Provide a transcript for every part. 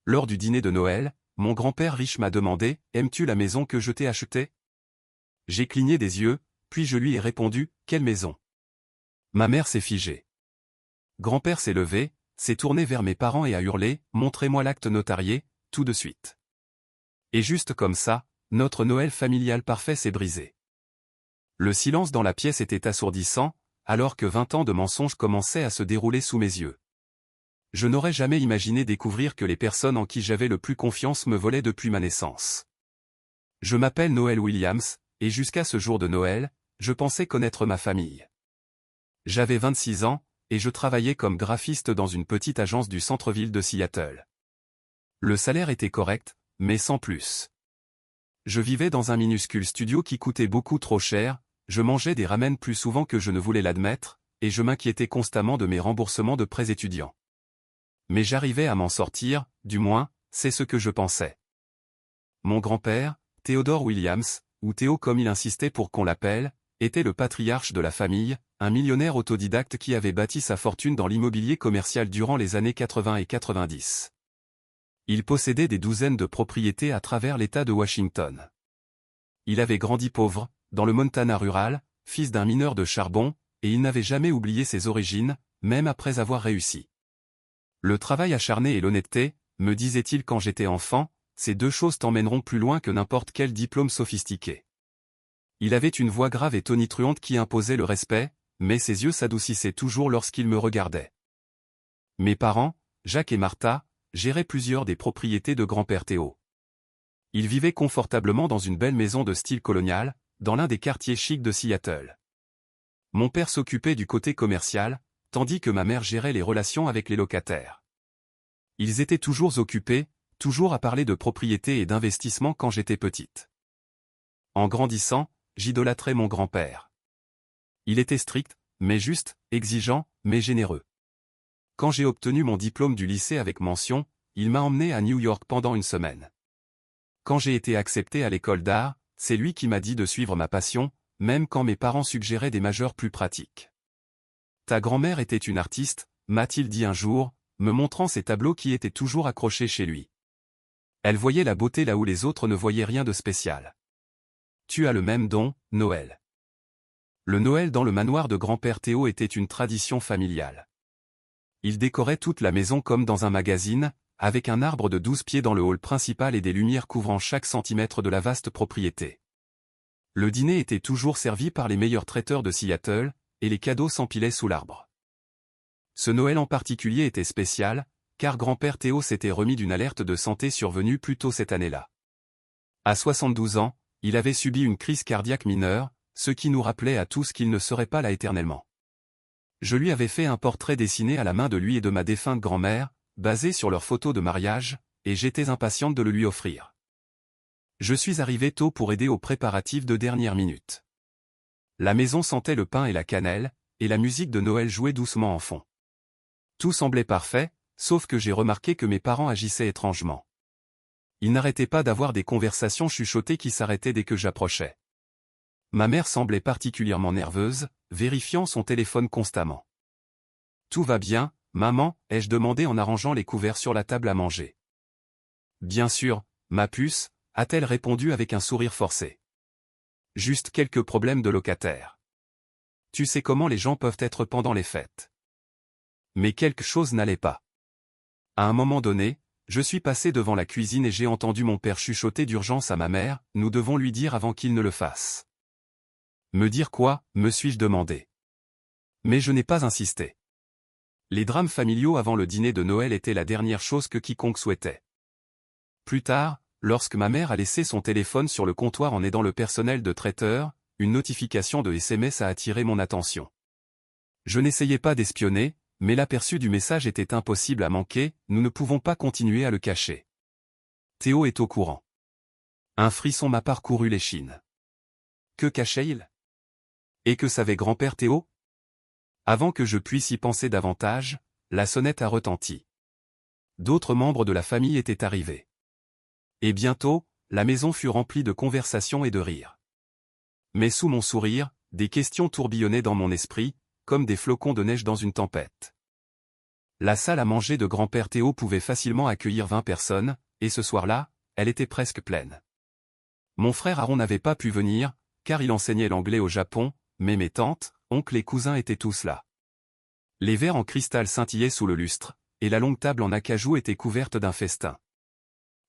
Lors du dîner de Noël, mon grand-père riche m'a demandé « Aimes-tu la maison que je t'ai achetée ?» J'ai cligné des yeux, puis je lui ai répondu « Quelle maison ?» Ma mère s'est figée. Grand-père s'est levé, s'est tourné vers mes parents et a hurlé « Montrez-moi l'acte notarié, tout de suite !» Et juste comme ça, notre Noël familial parfait s'est brisé. Le silence dans la pièce était assourdissant, alors que 20 ans de mensonges commençaient à se dérouler sous mes yeux. Je n'aurais jamais imaginé découvrir que les personnes en qui j'avais le plus confiance me volaient depuis ma naissance. Je m'appelle Noël Williams, et jusqu'à ce jour de Noël, je pensais connaître ma famille. J'avais 26 ans, et je travaillais comme graphiste dans une petite agence du centre-ville de Seattle. Le salaire était correct, mais sans plus. Je vivais dans un minuscule studio qui coûtait beaucoup trop cher, je mangeais des ramen plus souvent que je ne voulais l'admettre, et je m'inquiétais constamment de mes remboursements de prêts étudiants. Mais j'arrivais à m'en sortir, du moins, c'est ce que je pensais. Mon grand-père, Theodore Williams, ou Théo comme il insistait pour qu'on l'appelle, était le patriarche de la famille, un millionnaire autodidacte qui avait bâti sa fortune dans l'immobilier commercial durant les années 80 et 90. Il possédait des douzaines de propriétés à travers l'État de Washington. Il avait grandi pauvre, dans le Montana rural, fils d'un mineur de charbon, et il n'avait jamais oublié ses origines, même après avoir réussi. Le travail acharné et l'honnêteté, me disait-il quand j'étais enfant, ces deux choses t'emmèneront plus loin que n'importe quel diplôme sophistiqué. Il avait une voix grave et tonitruante qui imposait le respect, mais ses yeux s'adoucissaient toujours lorsqu'il me regardait. Mes parents, Jacques et Martha, géraient plusieurs des propriétés de grand-père Théo. Ils vivaient confortablement dans une belle maison de style colonial, dans l'un des quartiers chics de Seattle. Mon père s'occupait du côté commercial, tandis que ma mère gérait les relations avec les locataires. Ils étaient toujours occupés, toujours à parler de propriété et d'investissement quand j'étais petite. En grandissant, j'idolâtrais mon grand-père. Il était strict, mais juste, exigeant, mais généreux. Quand j'ai obtenu mon diplôme du lycée avec mention, il m'a emmené à New York pendant une semaine. Quand j'ai été accepté à l'école d'art, c'est lui qui m'a dit de suivre ma passion, même quand mes parents suggéraient des majeurs plus pratiques. Ta grand-mère était une artiste, m'a-t-il dit un jour, me montrant ses tableaux qui étaient toujours accrochés chez lui. Elle voyait la beauté là où les autres ne voyaient rien de spécial. Tu as le même don, Noël. Le Noël dans le manoir de grand-père Théo était une tradition familiale. Il décorait toute la maison comme dans un magazine, avec un arbre de 12 pieds dans le hall principal et des lumières couvrant chaque centimètre de la vaste propriété. Le dîner était toujours servi par les meilleurs traiteurs de Seattle, et les cadeaux s'empilaient sous l'arbre. Ce Noël en particulier était spécial, car grand-père Théo s'était remis d'une alerte de santé survenue plus tôt cette année-là. À 72 ans, il avait subi une crise cardiaque mineure, ce qui nous rappelait à tous qu'il ne serait pas là éternellement. Je lui avais fait un portrait dessiné à la main de lui et de ma défunte grand-mère, basé sur leurs photos de mariage, et j'étais impatiente de le lui offrir. Je suis arrivé tôt pour aider aux préparatifs de dernière minute. La maison sentait le pain et la cannelle, et la musique de Noël jouait doucement en fond. Tout semblait parfait, sauf que j'ai remarqué que mes parents agissaient étrangement. Ils n'arrêtaient pas d'avoir des conversations chuchotées qui s'arrêtaient dès que j'approchais. Ma mère semblait particulièrement nerveuse, vérifiant son téléphone constamment. « Tout va bien, maman ?» ai-je demandé en arrangeant les couverts sur la table à manger. « Bien sûr, ma puce » a-t-elle répondu avec un sourire forcé. « Juste quelques problèmes de locataires. Tu sais comment les gens peuvent être pendant les fêtes. » Mais quelque chose n'allait pas. À un moment donné, je suis passé devant la cuisine et j'ai entendu mon père chuchoter d'urgence à ma mère, « Nous devons lui dire avant qu'il ne le fasse. » Me dire quoi, me suis-je demandé. Mais je n'ai pas insisté. Les drames familiaux avant le dîner de Noël étaient la dernière chose que quiconque souhaitait. Plus tard, lorsque ma mère a laissé son téléphone sur le comptoir en aidant le personnel de traiteur, une notification de SMS a attiré mon attention. Je n'essayais pas d'espionner, mais l'aperçu du message était impossible à manquer, nous ne pouvons pas continuer à le cacher. Théo est au courant. Un frisson m'a parcouru l'échine. Que cachait-il? Et que savait grand-père Théo? Avant que je puisse y penser davantage, la sonnette a retenti. D'autres membres de la famille étaient arrivés. Et bientôt, la maison fut remplie de conversations et de rires. Mais sous mon sourire, des questions tourbillonnaient dans mon esprit, comme des flocons de neige dans une tempête. La salle à manger de grand-père Théo pouvait facilement accueillir 20 personnes, et ce soir-là, elle était presque pleine. Mon frère Aaron n'avait pas pu venir, car il enseignait l'anglais au Japon, mais mes tantes, oncles et cousins étaient tous là. Les verres en cristal scintillaient sous le lustre, et la longue table en acajou était couverte d'un festin.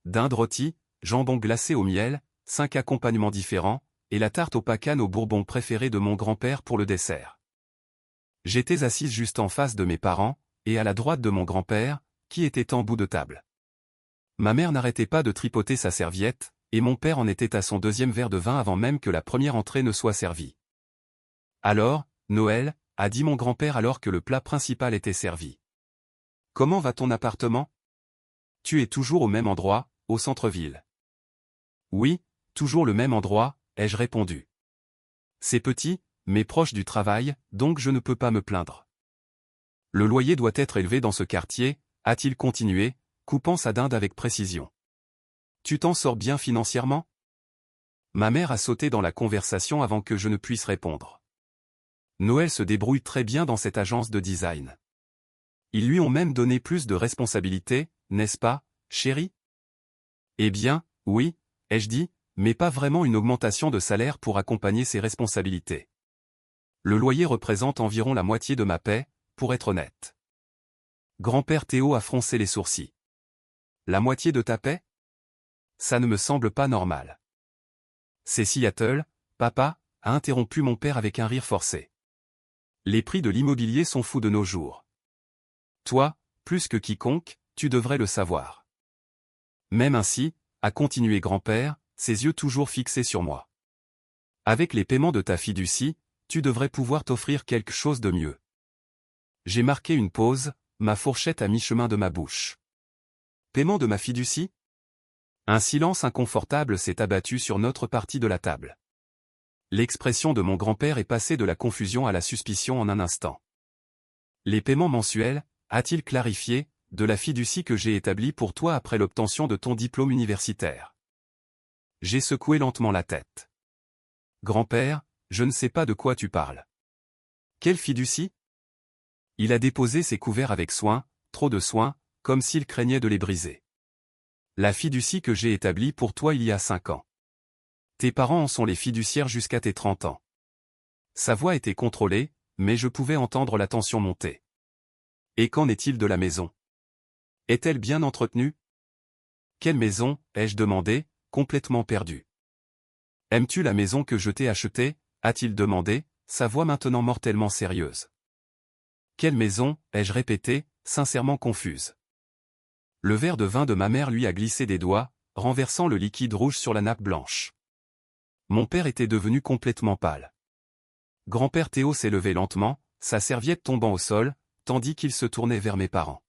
Dinde rôtie, jambon glacé au miel, 5 accompagnements différents, et la tarte aux pacanes au bourbon préférée de mon grand-père pour le dessert. J'étais assise juste en face de mes parents, et à la droite de mon grand-père, qui était en bout de table. Ma mère n'arrêtait pas de tripoter sa serviette, et mon père en était à son 2e verre de vin avant même que la première entrée ne soit servie. Alors, Noël, a dit mon grand-père alors que le plat principal était servi. Comment va ton appartement? Tu es toujours au même endroit, au centre-ville. Oui, toujours le même endroit, ai-je répondu. C'est petit, mais proche du travail, donc je ne peux pas me plaindre. Le loyer doit être élevé dans ce quartier, a-t-il continué, coupant sa dinde avec précision. Tu t'en sors bien financièrement? Ma mère a sauté dans la conversation avant que je ne puisse répondre. Noël se débrouille très bien dans cette agence de design. Ils lui ont même donné plus de responsabilités, n'est-ce pas, chérie? Eh bien, oui, ai-je dit, mais pas vraiment une augmentation de salaire pour accompagner ses responsabilités. Le loyer représente environ la moitié de ma paie, pour être honnête. Grand-père Théo a froncé les sourcils. La moitié de ta paie? Ça ne me semble pas normal. C'est Seattle, papa, a interrompu mon père avec un rire forcé. Les prix de l'immobilier sont fous de nos jours. Toi, plus que quiconque, tu devrais le savoir. Même ainsi, a continué grand-père, ses yeux toujours fixés sur moi. Avec les paiements de ta fiducie, tu devrais pouvoir t'offrir quelque chose de mieux. J'ai marqué une pause, ma fourchette à mi-chemin de ma bouche. Paiement de ma fiducie? Un silence inconfortable s'est abattu sur notre partie de la table. L'expression de mon grand-père est passée de la confusion à la suspicion en un instant. Les paiements mensuels, a-t-il clarifié, de la fiducie que j'ai établie pour toi après l'obtention de ton diplôme universitaire. J'ai secoué lentement la tête. Grand-père, je ne sais pas de quoi tu parles. Quelle fiducie? Il a déposé ses couverts avec soin, trop de soin, comme s'il craignait de les briser. La fiducie que j'ai établie pour toi il y a 5 ans. Tes parents en sont les fiduciaires jusqu'à tes 30 ans. Sa voix était contrôlée, mais je pouvais entendre la tension monter. Et qu'en est-il de la maison? Est-elle bien entretenue? Quelle maison, ai-je demandé, complètement perdu. Aimes-tu la maison que je t'ai achetée? A-t-il demandé, sa voix maintenant mortellement sérieuse. Quelle maison, ai-je répété, sincèrement confuse. Le verre de vin de ma mère lui a glissé des doigts, renversant le liquide rouge sur la nappe blanche. Mon père était devenu complètement pâle. Grand-père Théo s'est levé lentement, sa serviette tombant au sol, tandis qu'il se tournait vers mes parents.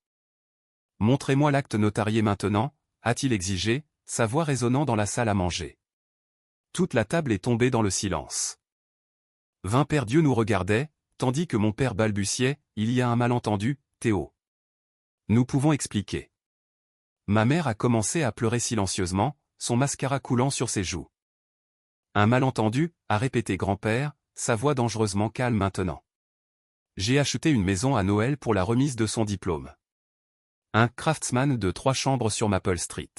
Montrez-moi l'acte notarié maintenant, a-t-il exigé, sa voix résonnant dans la salle à manger. Toute la table est tombée dans le silence. 20 pères Dieu nous regardaient, tandis que mon père balbutiait, il y a un malentendu, Théo. Nous pouvons expliquer. Ma mère a commencé à pleurer silencieusement, son mascara coulant sur ses joues. Un malentendu, a répété grand-père, sa voix dangereusement calme maintenant. J'ai acheté une maison à Noël pour la remise de son diplôme. Un craftsman de 3 chambres sur Maple Street.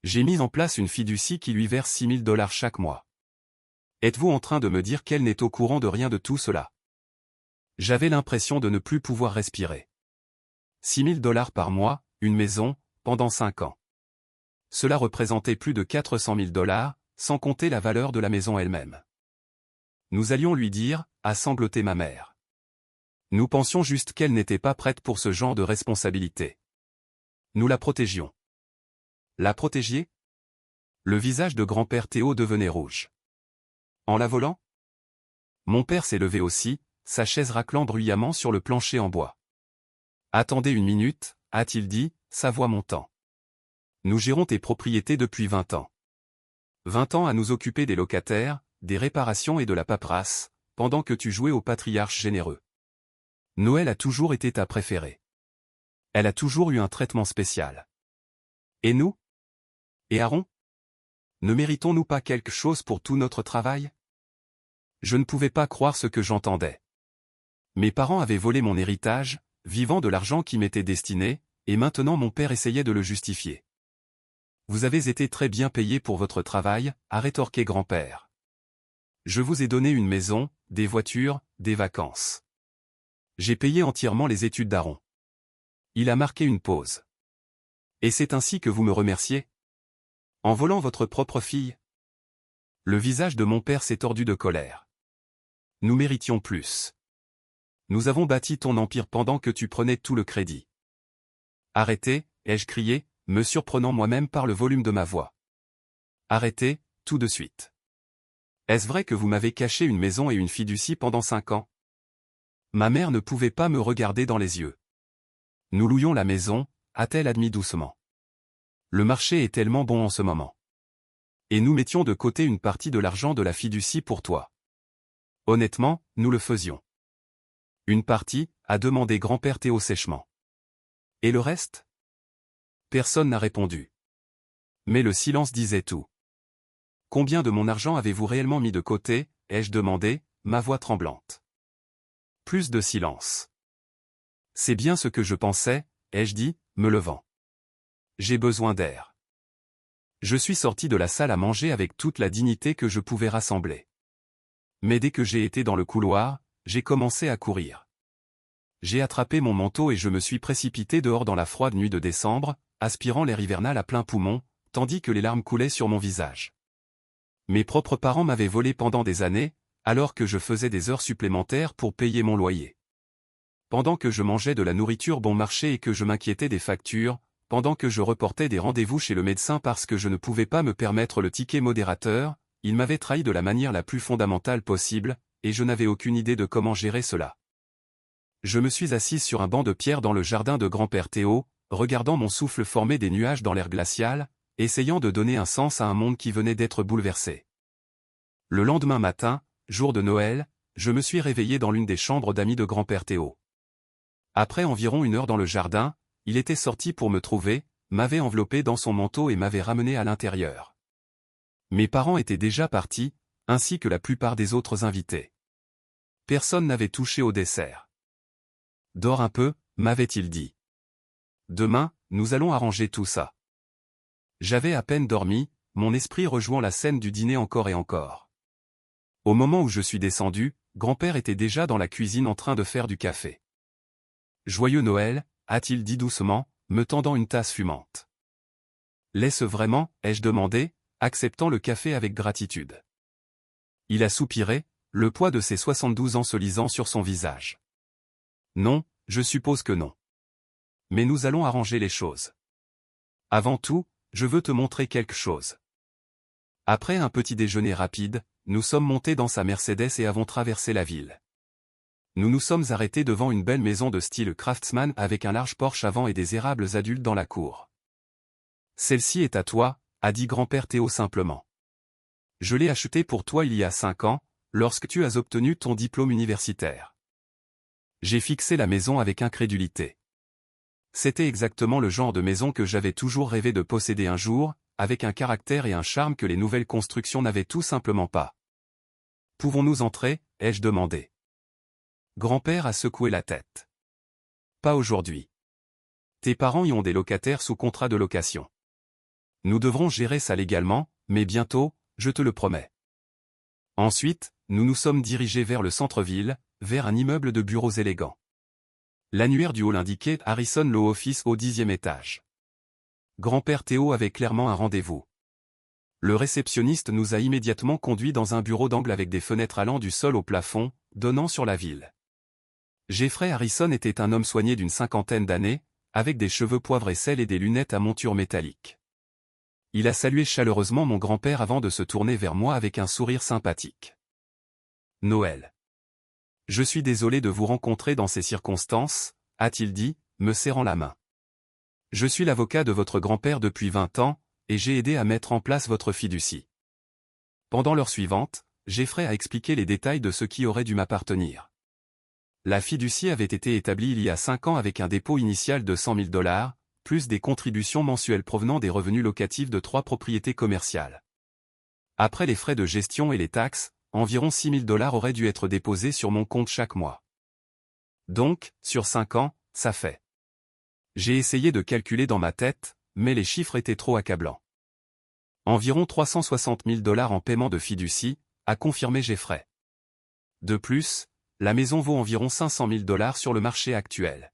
J'ai mis en place une fiducie qui lui verse $6 000 chaque mois. Êtes-vous en train de me dire qu'elle n'est au courant de rien de tout cela? J'avais l'impression de ne plus pouvoir respirer. $6 000 par mois, une maison, pendant 5 ans. Cela représentait plus de $400 000, sans compter la valeur de la maison elle-même. Nous allions lui dire, a sangloté ma mère. Nous pensions juste qu'elle n'était pas prête pour ce genre de responsabilité. Nous la protégions. La protégier? Le visage de grand-père Théo devenait rouge. En la volant? Mon père s'est levé aussi, sa chaise raclant bruyamment sur le plancher en bois. Attendez une minute, a-t-il dit, sa voix montant. Nous gérons tes propriétés depuis 20 ans. 20 ans à nous occuper des locataires, des réparations et de la paperasse, pendant que tu jouais au patriarche généreux. Noël a toujours été ta préférée. Elle a toujours eu un traitement spécial. Et nous? Et Aaron? Ne méritons-nous pas quelque chose pour tout notre travail? Je ne pouvais pas croire ce que j'entendais. Mes parents avaient volé mon héritage, vivant de l'argent qui m'était destiné, et maintenant mon père essayait de le justifier. Vous avez été très bien payé pour votre travail, a rétorqué grand-père. Je vous ai donné une maison, des voitures, des vacances. J'ai payé entièrement les études d'Aaron. Il a marqué une pause. Et c'est ainsi que vous me remerciez? En volant votre propre fille? Le visage de mon père s'est tordu de colère. Nous méritions plus. Nous avons bâti ton empire pendant que tu prenais tout le crédit. Arrêtez, ai-je crié, me surprenant moi-même par le volume de ma voix. Arrêtez, tout de suite. Est-ce vrai que vous m'avez caché une maison et une fiducie pendant 5 ans? Ma mère ne pouvait pas me regarder dans les yeux. Nous louions la maison, a-t-elle admis doucement. Le marché est tellement bon en ce moment. Et nous mettions de côté une partie de l'argent de la fiducie pour toi. Honnêtement, nous le faisions. Une partie, a demandé grand-père Théo sèchement. Et le reste? Personne n'a répondu. Mais le silence disait tout. Combien de mon argent avez-vous réellement mis de côté, ai-je demandé, ma voix tremblante. Plus de silence. C'est bien ce que je pensais, ai-je dit, me levant. J'ai besoin d'air. Je suis sorti de la salle à manger avec toute la dignité que je pouvais rassembler. Mais dès que j'ai été dans le couloir, j'ai commencé à courir. J'ai attrapé mon manteau et je me suis précipité dehors dans la froide nuit de décembre, aspirant l'air hivernal à plein poumon, tandis que les larmes coulaient sur mon visage. Mes propres parents m'avaient volé pendant des années, alors que je faisais des heures supplémentaires pour payer mon loyer. Pendant que je mangeais de la nourriture bon marché et que je m'inquiétais des factures, pendant que je reportais des rendez-vous chez le médecin parce que je ne pouvais pas me permettre le ticket modérateur, ils m'avaient trahi de la manière la plus fondamentale possible, et je n'avais aucune idée de comment gérer cela. Je me suis assise sur un banc de pierre dans le jardin de grand-père Théo, regardant mon souffle former des nuages dans l'air glacial, essayant de donner un sens à un monde qui venait d'être bouleversé. Le lendemain matin, jour de Noël, je me suis réveillé dans l'une des chambres d'amis de grand-père Théo. Après environ 1 heure dans le jardin, il était sorti pour me trouver, m'avait enveloppé dans son manteau et m'avait ramené à l'intérieur. Mes parents étaient déjà partis, ainsi que la plupart des autres invités. Personne n'avait touché au dessert. Dors un peu, m'avait-il dit. Demain, nous allons arranger tout ça. J'avais à peine dormi, mon esprit rejouant la scène du dîner encore et encore. Au moment où je suis descendu, grand-père était déjà dans la cuisine en train de faire du café. Joyeux Noël, a-t-il dit doucement, me tendant une tasse fumante. L'est-ce vraiment, ai-je demandé, acceptant le café avec gratitude. Il a soupiré, le poids de ses 72 ans se lisant sur son visage. Non, je suppose que non. Mais nous allons arranger les choses. Avant tout, je veux te montrer quelque chose. Après un petit déjeuner rapide, nous sommes montés dans sa Mercedes et avons traversé la ville. Nous nous sommes arrêtés devant une belle maison de style Craftsman avec un large porche avant et des érables adultes dans la cour. Celle-ci est à toi, a dit grand-père Théo simplement. Je l'ai achetée pour toi il y a 5 ans, lorsque tu as obtenu ton diplôme universitaire. J'ai fixé la maison avec incrédulité. C'était exactement le genre de maison que j'avais toujours rêvé de posséder un jour, avec un caractère et un charme que les nouvelles constructions n'avaient tout simplement pas. Pouvons-nous entrer, ai-je demandé. Grand-père a secoué la tête. Pas aujourd'hui. Tes parents y ont des locataires sous contrat de location. Nous devrons gérer ça légalement, mais bientôt, je te le promets. Ensuite, nous nous sommes dirigés vers le centre-ville, vers un immeuble de bureaux élégants. L'annuaire du hall indiquait Harrison Law Office au 10e étage. Grand-père Théo avait clairement un rendez-vous. Le réceptionniste nous a immédiatement conduits dans un bureau d'angle avec des fenêtres allant du sol au plafond, donnant sur la ville. Jeffrey Harrison était un homme soigné d'une 50aine d'années, avec des cheveux poivre et sel et des lunettes à monture métallique. Il a salué chaleureusement mon grand-père avant de se tourner vers moi avec un sourire sympathique. Noël. Je suis désolé de vous rencontrer dans ces circonstances, a-t-il dit, me serrant la main. Je suis l'avocat de votre grand-père depuis 20 ans, et j'ai aidé à mettre en place votre fiducie. Pendant l'heure suivante, Jeffrey a expliqué les détails de ce qui aurait dû m'appartenir. La fiducie avait été établie il y a 5 ans avec un dépôt initial de $100 000, plus des contributions mensuelles provenant des revenus locatifs de 3 propriétés commerciales. Après les frais de gestion et les taxes, environ $6 000 auraient dû être déposés sur mon compte chaque mois. Donc, sur 5 ans, ça fait. J'ai essayé de calculer dans ma tête, mais les chiffres étaient trop accablants. Environ 360 000 $ en paiement de fiducie, a confirmé Jeffrey. De plus, la maison vaut environ 500 000 $ sur le marché actuel.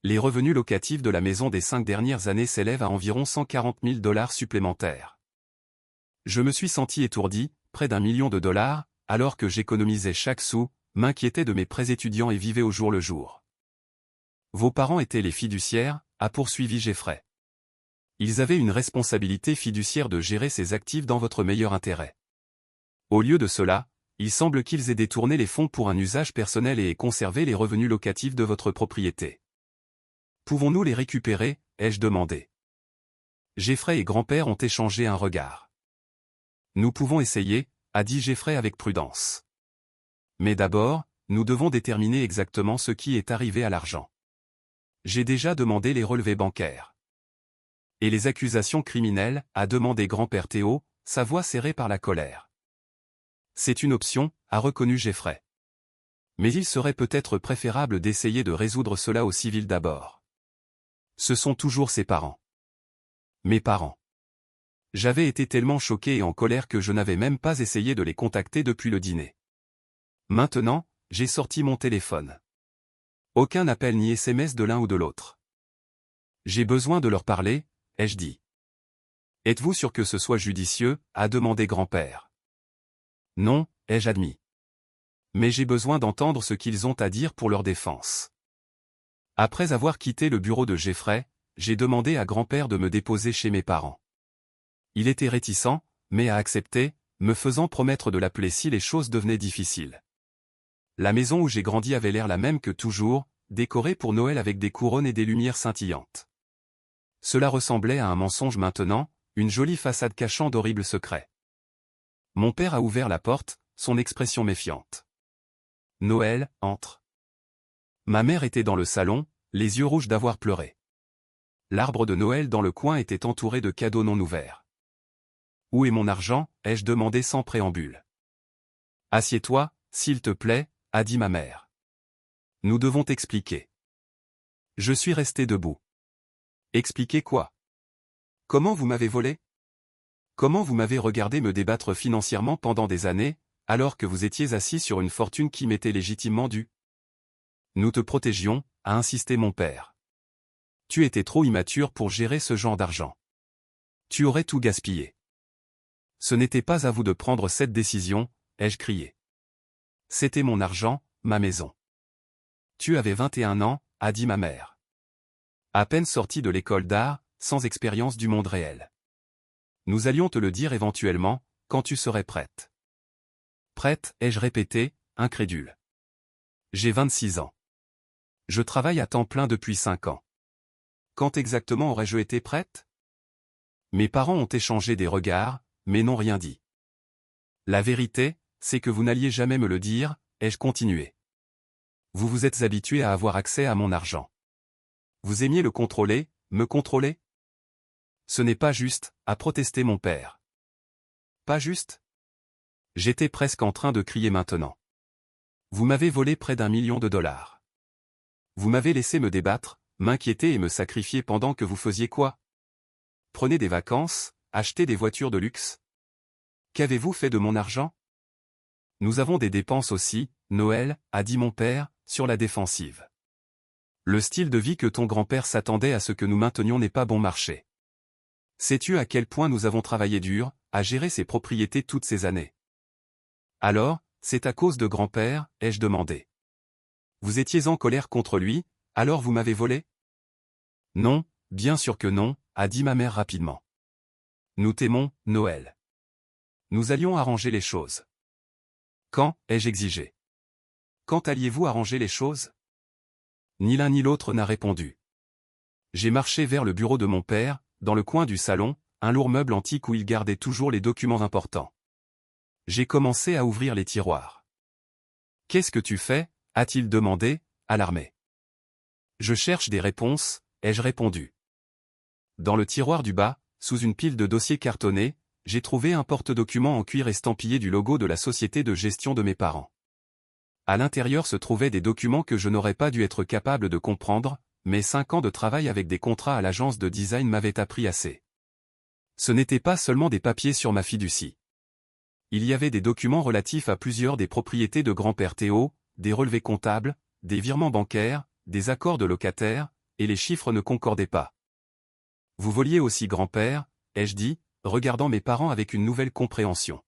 Les revenus locatifs de la maison des 5 dernières années s'élèvent à environ 140 000 $ supplémentaires. Je me suis senti étourdi, près d'1 million de dollars, alors que j'économisais chaque sou, m'inquiétais de mes prêts étudiants et vivais au jour le jour. Vos parents étaient les fiduciaires, a poursuivi Jeffrey. Ils avaient une responsabilité fiduciaire de gérer ces actifs dans votre meilleur intérêt. Au lieu de cela, il semble qu'ils aient détourné les fonds pour un usage personnel et aient conservé les revenus locatifs de votre propriété. Pouvons-nous les récupérer, ai-je demandé. Jeffrey et grand-père ont échangé un regard. Nous pouvons essayer, a dit Jeffrey avec prudence. Mais d'abord, nous devons déterminer exactement ce qui est arrivé à l'argent. J'ai déjà demandé les relevés bancaires. Et les accusations criminelles, a demandé grand-père Théo, sa voix serrée par la colère. C'est une option, a reconnu Jeffrey. Mais il serait peut-être préférable d'essayer de résoudre cela au civil d'abord. Ce sont toujours ses parents. Mes parents. J'avais été tellement choqué et en colère que je n'avais même pas essayé de les contacter depuis le dîner. Maintenant, j'ai sorti mon téléphone. Aucun appel ni SMS de l'un ou de l'autre. J'ai besoin de leur parler, ai-je dit. Êtes-vous sûr que ce soit judicieux, a demandé grand-père. Non, ai-je admis. Mais j'ai besoin d'entendre ce qu'ils ont à dire pour leur défense. Après avoir quitté le bureau de Jeffrey, j'ai demandé à grand-père de me déposer chez mes parents. Il était réticent, mais a accepté, me faisant promettre de l'appeler si les choses devenaient difficiles. La maison où j'ai grandi avait l'air la même que toujours, décorée pour Noël avec des couronnes et des lumières scintillantes. Cela ressemblait à un mensonge maintenant, une jolie façade cachant d'horribles secrets. Mon père a ouvert la porte, son expression méfiante. Noël, entre. Ma mère était dans le salon, les yeux rouges d'avoir pleuré. L'arbre de Noël dans le coin était entouré de cadeaux non ouverts. Où est mon argent, ai-je demandé sans préambule. Assieds-toi, s'il te plaît, a dit ma mère. Nous devons t'expliquer. Je suis resté debout. Expliquer quoi? Comment vous m'avez volé? Comment vous m'avez regardé me débattre financièrement pendant des années, alors que vous étiez assis sur une fortune qui m'était légitimement due? Nous te protégions, a insisté mon père. Tu étais trop immature pour gérer ce genre d'argent. Tu aurais tout gaspillé. Ce n'était pas à vous de prendre cette décision, ai-je crié. C'était mon argent, ma maison. Tu avais 21 ans, a dit ma mère. À peine sorti de l'école d'art, sans expérience du monde réel. Nous allions te le dire éventuellement, quand tu serais prête. Prête, ai-je répété, incrédule. J'ai 26 ans. Je travaille à temps plein depuis 5 ans. Quand exactement aurais-je été prête? Mes parents ont échangé des regards, mais n'ont rien dit. La vérité, c'est que vous n'alliez jamais me le dire, ai-je continué. Vous vous êtes habitué à avoir accès à mon argent. Vous aimiez le contrôler, me contrôler? Ce n'est pas juste, a protesté mon père. Pas juste? J'étais presque en train de crier maintenant. Vous m'avez volé près d'1 million de dollars. Vous m'avez laissé me débattre, m'inquiéter et me sacrifier pendant que vous faisiez quoi? Prenez des vacances, achetez des voitures de luxe. Qu'avez-vous fait de mon argent? Nous avons des dépenses aussi, Noël, a dit mon père, sur la défensive. Le style de vie que ton grand-père s'attendait à ce que nous maintenions n'est pas bon marché. Sais-tu à quel point nous avons travaillé dur, à gérer ces propriétés toutes ces années? Alors, c'est à cause de grand-père, ai-je demandé. Vous étiez en colère contre lui, alors vous m'avez volé? Non, bien sûr que non, a dit ma mère rapidement. Nous t'aimons, Noël. Nous allions arranger les choses. Quand, ai-je exigé. Quand alliez-vous arranger les choses? Ni l'un ni l'autre n'a répondu. J'ai marché vers le bureau de mon père, dans le coin du salon, un lourd meuble antique où il gardait toujours les documents importants. J'ai commencé à ouvrir les tiroirs. Qu'est-ce que tu fais? A-t-il demandé, alarmé. Je cherche des réponses, ai-je répondu. Dans le tiroir du bas, sous une pile de dossiers cartonnés, j'ai trouvé un porte-documents en cuir estampillé du logo de la société de gestion de mes parents. À l'intérieur se trouvaient des documents que je n'aurais pas dû être capable de comprendre, mais 5 ans de travail avec des contrats à l'agence de design m'avaient appris assez. Ce n'étaient pas seulement des papiers sur ma fiducie. Il y avait des documents relatifs à plusieurs des propriétés de grand-père Théo, des relevés comptables, des virements bancaires, des accords de locataires, et les chiffres ne concordaient pas. Vous voliez aussi grand-père, ai-je dit, regardant mes parents avec une nouvelle compréhension.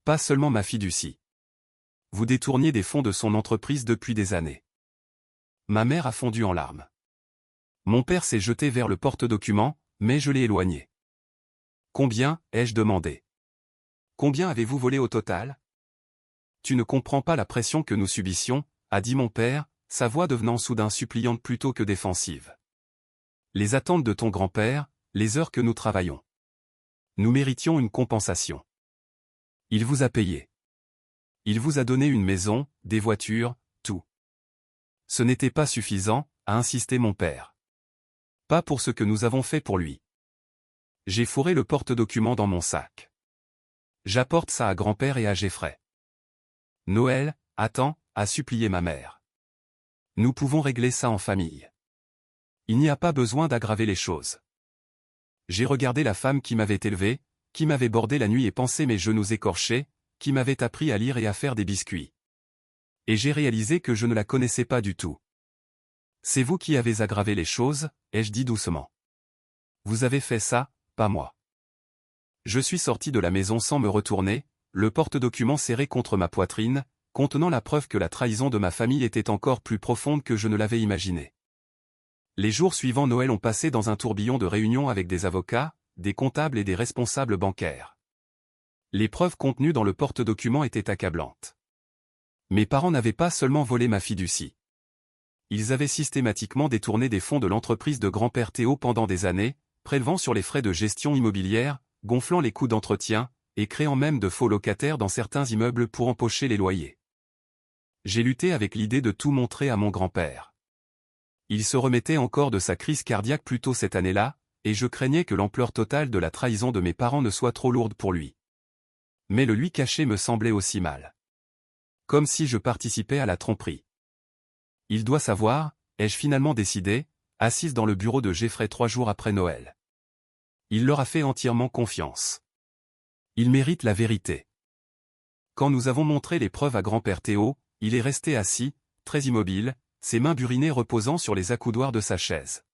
Pas seulement ma fiducie. Vous détourniez des fonds de son entreprise depuis des années. Ma mère a fondu en larmes. Mon père s'est jeté vers le porte-documents, mais je l'ai éloigné. Combien, ai-je demandé. Combien avez-vous volé au total? Tu ne comprends pas la pression que nous subissions, a dit mon père, sa voix devenant soudain suppliante plutôt que défensive. Les attentes de ton grand-père, les heures que nous travaillons. Nous méritions une compensation. Il vous a payé. Il vous a donné une maison, des voitures, tout. Ce n'était pas suffisant, a insisté mon père. Pas pour ce que nous avons fait pour lui. J'ai fourré le porte-document dans mon sac. J'apporte ça à grand-père et à Jeffrey. Noël, attends, a supplié ma mère. Nous pouvons régler ça en famille. Il n'y a pas besoin d'aggraver les choses. J'ai regardé la femme qui m'avait élevé, qui m'avait bordé la nuit et pensé mes genoux écorchés, qui m'avait appris à lire et à faire des biscuits. Et j'ai réalisé que je ne la connaissais pas du tout. C'est vous qui avez aggravé les choses, ai-je dit doucement. Vous avez fait ça, pas moi. Je suis sorti de la maison sans me retourner, le porte-document serré contre ma poitrine, contenant la preuve que la trahison de ma famille était encore plus profonde que je ne l'avais imaginé. Les jours suivants Noël ont passé dans un tourbillon de réunions avec des avocats, des comptables et des responsables bancaires. Les preuves contenues dans le porte-document étaient accablantes. Mes parents n'avaient pas seulement volé ma fiducie. Ils avaient systématiquement détourné des fonds de l'entreprise de grand-père Théo pendant des années, prélevant sur les frais de gestion immobilière, gonflant les coûts d'entretien, et créant même de faux locataires dans certains immeubles pour empocher les loyers. J'ai lutté avec l'idée de tout montrer à mon grand-père. Il se remettait encore de sa crise cardiaque plus tôt cette année-là, et je craignais que l'ampleur totale de la trahison de mes parents ne soit trop lourde pour lui. Mais le lui cacher me semblait aussi mal. Comme si je participais à la tromperie. Il doit savoir, ai-je finalement décidé, assise dans le bureau de Jeffrey 3 jours après Noël. Il leur a fait entièrement confiance. Il mérite la vérité. Quand nous avons montré les preuves à grand-père Théo, il est resté assis, très immobile, ses mains burinées reposant sur les accoudoirs de sa chaise.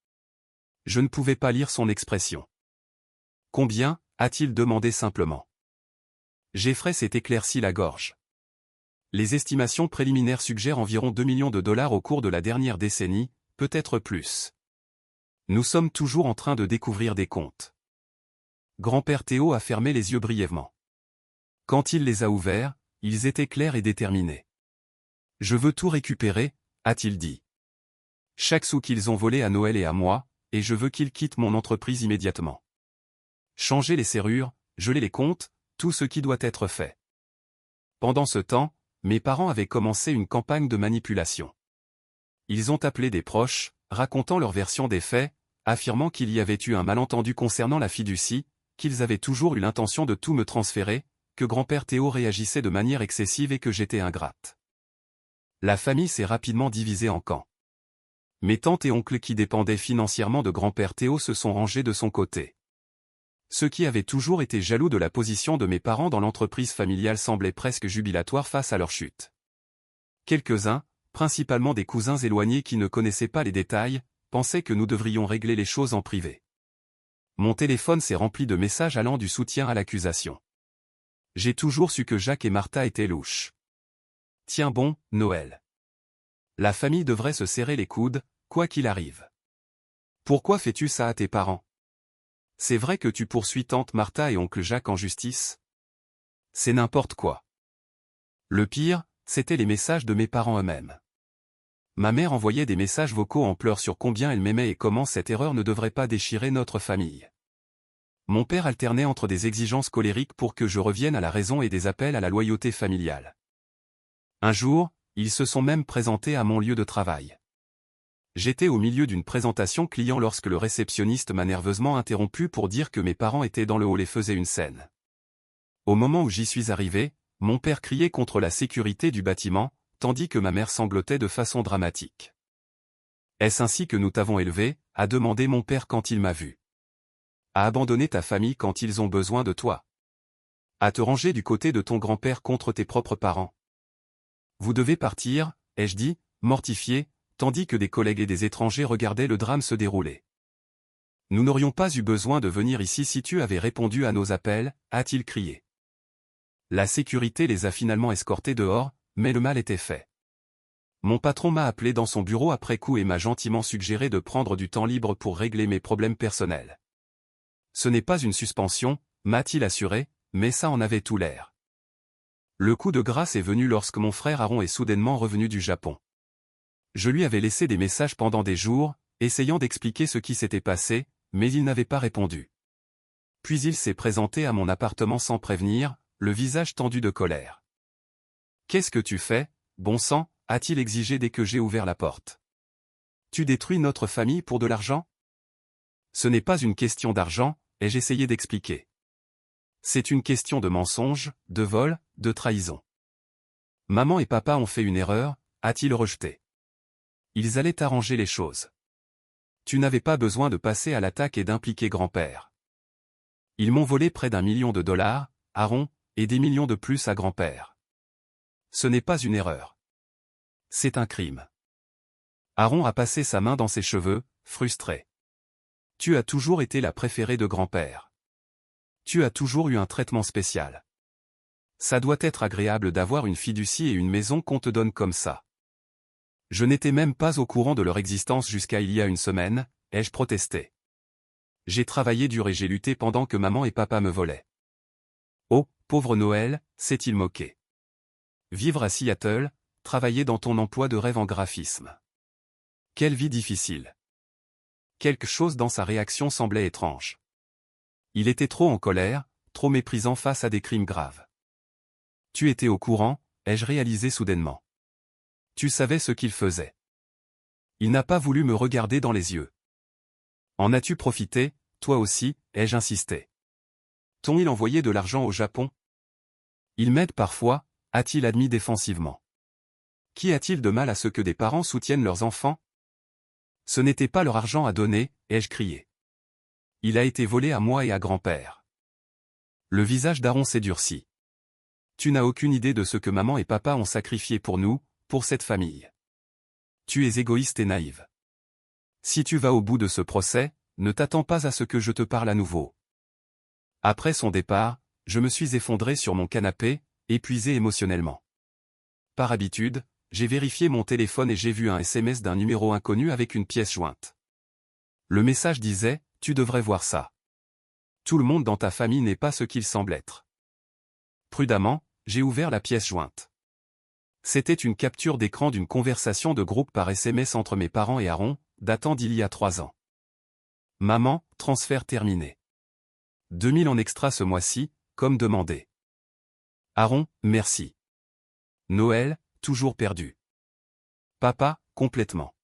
Je ne pouvais pas lire son expression. Combien, a-t-il demandé simplement. Jeffrey s'est éclairci la gorge. Les estimations préliminaires suggèrent environ 2 millions de dollars au cours de la dernière décennie, peut-être plus. Nous sommes toujours en train de découvrir des comptes. Grand-père Théo a fermé les yeux brièvement. Quand il les a ouverts, ils étaient clairs et déterminés. Je veux tout récupérer, a-t-il dit. Chaque sou qu'ils ont volé à Noël et à moi, et je veux qu'ils quittent mon entreprise immédiatement. Changer les serrures, geler les comptes, tout ce qui doit être fait. Pendant ce temps, mes parents avaient commencé une campagne de manipulation. Ils ont appelé des proches, racontant leur version des faits, affirmant qu'il y avait eu un malentendu concernant la fiducie, qu'ils avaient toujours eu l'intention de tout me transférer, que grand-père Théo réagissait de manière excessive et que j'étais ingrate. La famille s'est rapidement divisée en camps. Mes tantes et oncles qui dépendaient financièrement de grand-père Théo se sont rangés de son côté. Ceux qui avaient toujours été jaloux de la position de mes parents dans l'entreprise familiale semblaient presque jubilatoires face à leur chute. Quelques-uns, principalement des cousins éloignés qui ne connaissaient pas les détails, pensaient que nous devrions régler les choses en privé. Mon téléphone s'est rempli de messages allant du soutien à l'accusation. J'ai toujours su que Jacques et Martha étaient louches. Tiens bon, Noël. La famille devrait se serrer les coudes, quoi qu'il arrive. Pourquoi fais-tu ça à tes parents? C'est vrai que tu poursuis tante Martha et oncle Jacques en justice? C'est n'importe quoi. Le pire, c'étaient les messages de mes parents eux-mêmes. Ma mère envoyait des messages vocaux en pleurs sur combien elle m'aimait et comment cette erreur ne devrait pas déchirer notre famille. Mon père alternait entre des exigences colériques pour que je revienne à la raison et des appels à la loyauté familiale. Un jour, ils se sont même présentés à mon lieu de travail. J'étais au milieu d'une présentation client lorsque le réceptionniste m'a nerveusement interrompu pour dire que mes parents étaient dans le hall et faisaient une scène. Au moment où j'y suis arrivé, mon père criait contre la sécurité du bâtiment, tandis que ma mère sanglotait de façon dramatique. Est-ce ainsi que nous t'avons élevé, a demandé mon père quand il m'a vu. À abandonner ta famille quand ils ont besoin de toi. À te ranger du côté de ton grand-père contre tes propres parents. Vous devez partir, ai-je dit, mortifié, tandis que des collègues et des étrangers regardaient le drame se dérouler. Nous n'aurions pas eu besoin de venir ici si tu avais répondu à nos appels, a-t-il crié. La sécurité les a finalement escortés dehors, mais le mal était fait. Mon patron m'a appelé dans son bureau après coup et m'a gentiment suggéré de prendre du temps libre pour régler mes problèmes personnels. Ce n'est pas une suspension, m'a-t-il assuré, mais ça en avait tout l'air. Le coup de grâce est venu lorsque mon frère Aaron est soudainement revenu du Japon. Je lui avais laissé des messages pendant des jours, essayant d'expliquer ce qui s'était passé, mais il n'avait pas répondu. Puis il s'est présenté à mon appartement sans prévenir, le visage tendu de colère. « Qu'est-ce que tu fais, bon sang ?» a-t-il exigé dès que j'ai ouvert la porte. « Tu détruis notre famille pour de l'argent ?» Ce n'est pas une question d'argent, ai-je essayé d'expliquer. C'est une question de mensonge, de vol, de trahison. Maman et papa ont fait une erreur, a-t-il rejeté. Ils allaient arranger les choses. Tu n'avais pas besoin de passer à l'attaque et d'impliquer grand-père. Ils m'ont volé près d'1 million de dollars, Aaron, et des millions de plus à grand-père. Ce n'est pas une erreur. C'est un crime. Aaron a passé sa main dans ses cheveux, frustré. Tu as toujours été la préférée de grand-père. Tu as toujours eu un traitement spécial. Ça doit être agréable d'avoir une fiducie et une maison qu'on te donne comme ça. Je n'étais même pas au courant de leur existence jusqu'à il y a une semaine, ai-je protesté. J'ai travaillé dur et j'ai lutté pendant que maman et papa me volaient. Oh, pauvre Noël, s'est-il moqué. Vivre à Seattle, travailler dans ton emploi de rêve en graphisme. Quelle vie difficile. Quelque chose dans sa réaction semblait étrange. Il était trop en colère, trop méprisant face à des crimes graves. Tu étais au courant, ai-je réalisé soudainement. Tu savais ce qu'il faisait. Il n'a pas voulu me regarder dans les yeux. En as-tu profité, toi aussi, ai-je insisté. T'ont-ils envoyé de l'argent au Japon? Il m'aide parfois, a-t-il admis défensivement. Qu'y a-t-il de mal à ce que des parents soutiennent leurs enfants? Ce n'était pas leur argent à donner, ai-je crié. Il a été volé à moi et à grand-père. Le visage d'Aaron s'est durci. Tu n'as aucune idée de ce que maman et papa ont sacrifié pour nous, pour cette famille. Tu es égoïste et naïve. Si tu vas au bout de ce procès, ne t'attends pas à ce que je te parle à nouveau. Après son départ, je me suis effondré sur mon canapé, épuisé émotionnellement. Par habitude, j'ai vérifié mon téléphone et j'ai vu un SMS d'un numéro inconnu avec une pièce jointe. Le message disait, « Tu devrais voir ça. Tout le monde dans ta famille n'est pas ce qu'il semble être. » Prudemment, j'ai ouvert la pièce jointe. C'était une capture d'écran d'une conversation de groupe par SMS entre mes parents et Aaron, datant d'il y a 3 ans. Maman, transfert terminé. 2000 en extra ce mois-ci, comme demandé. Aaron, merci. Noël, toujours perdu. Papa, complètement.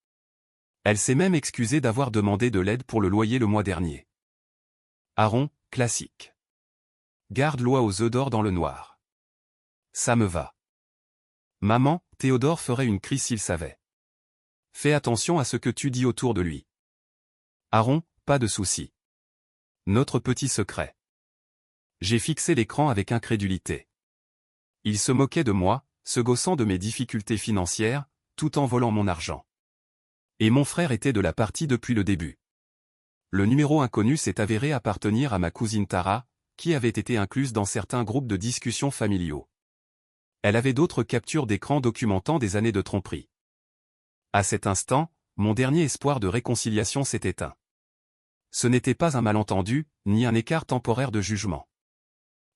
Elle s'est même excusée d'avoir demandé de l'aide pour le loyer le mois dernier. Aaron, classique. Garde l'oie aux œufs d'or dans le noir. Ça me va. Maman, Théodore ferait une crise s'il savait. Fais attention à ce que tu dis autour de lui. Aaron, pas de souci. Notre petit secret. J'ai fixé l'écran avec incrédulité. Il se moquait de moi, se gaussant de mes difficultés financières, tout en volant mon argent. Et mon frère était de la partie depuis le début. Le numéro inconnu s'est avéré appartenir à ma cousine Tara, qui avait été incluse dans certains groupes de discussion familiaux. Elle avait d'autres captures d'écran documentant des années de tromperie. À cet instant, mon dernier espoir de réconciliation s'est éteint. Ce n'était pas un malentendu, ni un écart temporaire de jugement.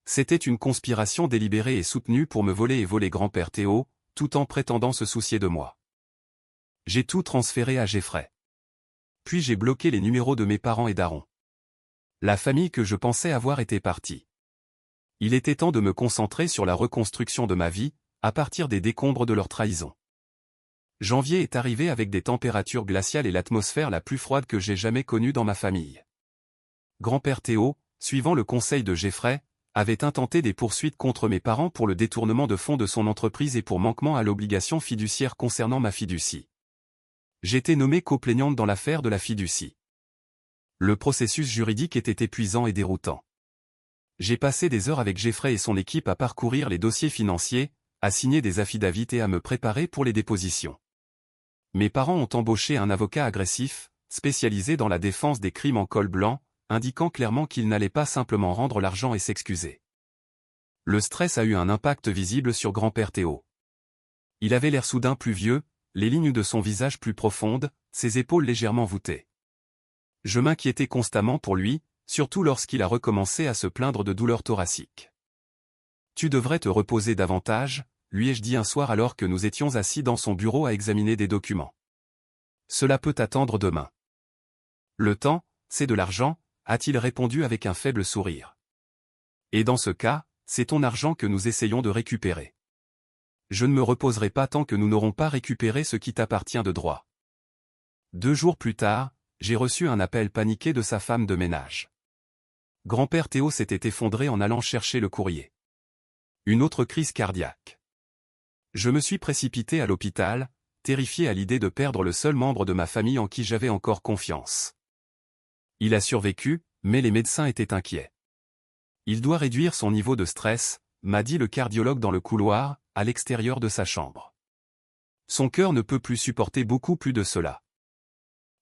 C'était une conspiration délibérée et soutenue pour me voler et voler grand-père Théo, tout en prétendant se soucier de moi. J'ai tout transféré à Jeffrey. Puis j'ai bloqué les numéros de mes parents et d'Aaron. La famille que je pensais avoir était partie. Il était temps de me concentrer sur la reconstruction de ma vie, à partir des décombres de leur trahison. Janvier est arrivé avec des températures glaciales et l'atmosphère la plus froide que j'ai jamais connue dans ma famille. Grand-père Théo, suivant le conseil de Jeffrey, avait intenté des poursuites contre mes parents pour le détournement de fonds de son entreprise et pour manquement à l'obligation fiduciaire concernant ma fiducie. J'étais nommé coplaignante dans l'affaire de la fiducie. Le processus juridique était épuisant et déroutant. J'ai passé des heures avec Jeffrey et son équipe à parcourir les dossiers financiers, à signer des affidavits et à me préparer pour les dépositions. Mes parents ont embauché un avocat agressif, spécialisé dans la défense des crimes en col blanc, indiquant clairement qu'il n'allait pas simplement rendre l'argent et s'excuser. Le stress a eu un impact visible sur grand-père Théo. Il avait l'air soudain plus vieux, les lignes de son visage plus profondes, ses épaules légèrement voûtées. Je m'inquiétais constamment pour lui, surtout lorsqu'il a recommencé à se plaindre de douleurs thoraciques. « Tu devrais te reposer davantage », lui ai-je dit un soir alors que nous étions assis dans son bureau à examiner des documents. « Cela peut attendre demain. »« Le temps, c'est de l'argent », a-t-il répondu avec un faible sourire. « Et dans ce cas, c'est ton argent que nous essayons de récupérer. Je ne me reposerai pas tant que nous n'aurons pas récupéré ce qui t'appartient de droit. » 2 jours plus tard, j'ai reçu un appel paniqué de sa femme de ménage. Grand-père Théo s'était effondré en allant chercher le courrier. Une autre crise cardiaque. Je me suis précipité à l'hôpital, terrifié à l'idée de perdre le seul membre de ma famille en qui j'avais encore confiance. Il a survécu, mais les médecins étaient inquiets. Il doit réduire son niveau de stress, m'a dit le cardiologue dans le couloir, à l'extérieur de sa chambre. Son cœur ne peut plus supporter beaucoup plus de cela.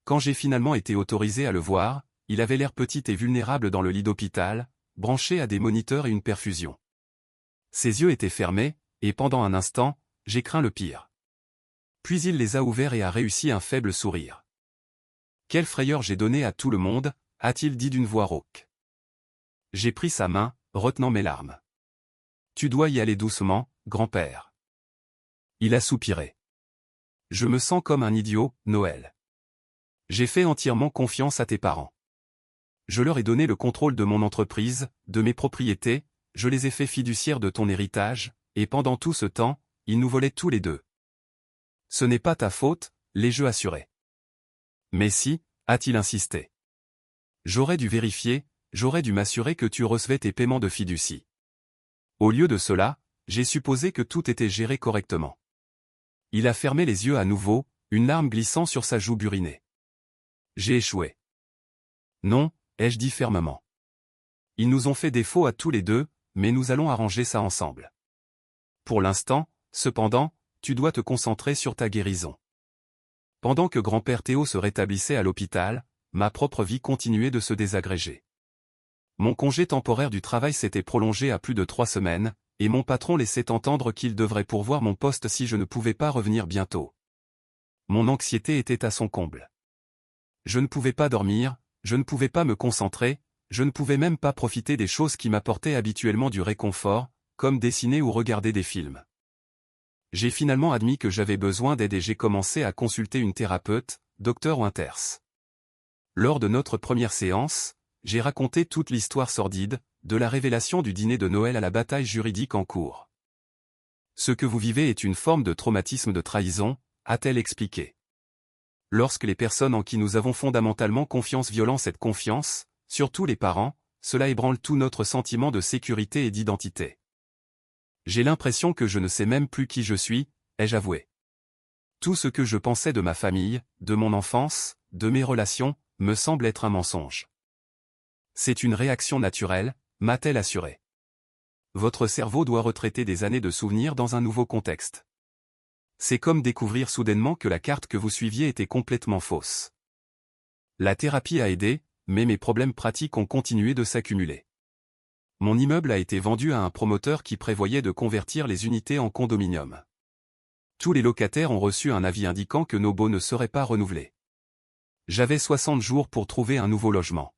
Quand j'ai finalement été autorisé à le voir, il avait l'air petit et vulnérable dans le lit d'hôpital, branché à des moniteurs et une perfusion. Ses yeux étaient fermés, et pendant un instant, j'ai craint le pire. Puis il les a ouverts et a réussi un faible sourire. « Quelle frayeur j'ai donnée à tout le monde », a-t-il dit d'une voix rauque. J'ai pris sa main, retenant mes larmes. « Tu dois y aller doucement, grand-père. » Il a soupiré. « Je me sens comme un idiot, Noël. J'ai fait entièrement confiance à tes parents. Je leur ai donné le contrôle de mon entreprise, de mes propriétés, je les ai fait fiduciaires de ton héritage, et pendant tout ce temps, ils nous volaient tous les deux. Ce n'est pas ta faute, l'ai-je assuré. Mais si, a-t-il insisté. J'aurais dû vérifier, j'aurais dû m'assurer que tu recevais tes paiements de fiducie. Au lieu de cela, j'ai supposé que tout était géré correctement. Il a fermé les yeux à nouveau, une larme glissant sur sa joue burinée. J'ai échoué. Non, ai-je dit fermement. Ils nous ont fait défaut à tous les deux, mais nous allons arranger ça ensemble. Pour l'instant, cependant, tu dois te concentrer sur ta guérison. Pendant que grand-père Théo se rétablissait à l'hôpital, ma propre vie continuait de se désagréger. Mon congé temporaire du travail s'était prolongé à plus de 3 semaines, et mon patron laissait entendre qu'il devrait pourvoir mon poste si je ne pouvais pas revenir bientôt. Mon anxiété était à son comble. Je ne pouvais pas dormir, je ne pouvais pas me concentrer, je ne pouvais même pas profiter des choses qui m'apportaient habituellement du réconfort, comme dessiner ou regarder des films. J'ai finalement admis que j'avais besoin d'aide et j'ai commencé à consulter une thérapeute, Dr Winters. Lors de notre première séance, j'ai raconté toute l'histoire sordide, de la révélation du dîner de Noël à la bataille juridique en cours. Ce que vous vivez est une forme de traumatisme de trahison, a-t-elle expliqué. Lorsque les personnes en qui nous avons fondamentalement confiance violent cette confiance, surtout les parents, cela ébranle tout notre sentiment de sécurité et d'identité. J'ai l'impression que je ne sais même plus qui je suis, ai-je avoué. Tout ce que je pensais de ma famille, de mon enfance, de mes relations, me semble être un mensonge. C'est une réaction naturelle, m'a-t-elle assuré. Votre cerveau doit retraiter des années de souvenirs dans un nouveau contexte. C'est comme découvrir soudainement que la carte que vous suiviez était complètement fausse. La thérapie a aidé, mais mes problèmes pratiques ont continué de s'accumuler. Mon immeuble a été vendu à un promoteur qui prévoyait de convertir les unités en condominium. Tous les locataires ont reçu un avis indiquant que nos baux ne seraient pas renouvelés. J'avais 60 jours pour trouver un nouveau logement.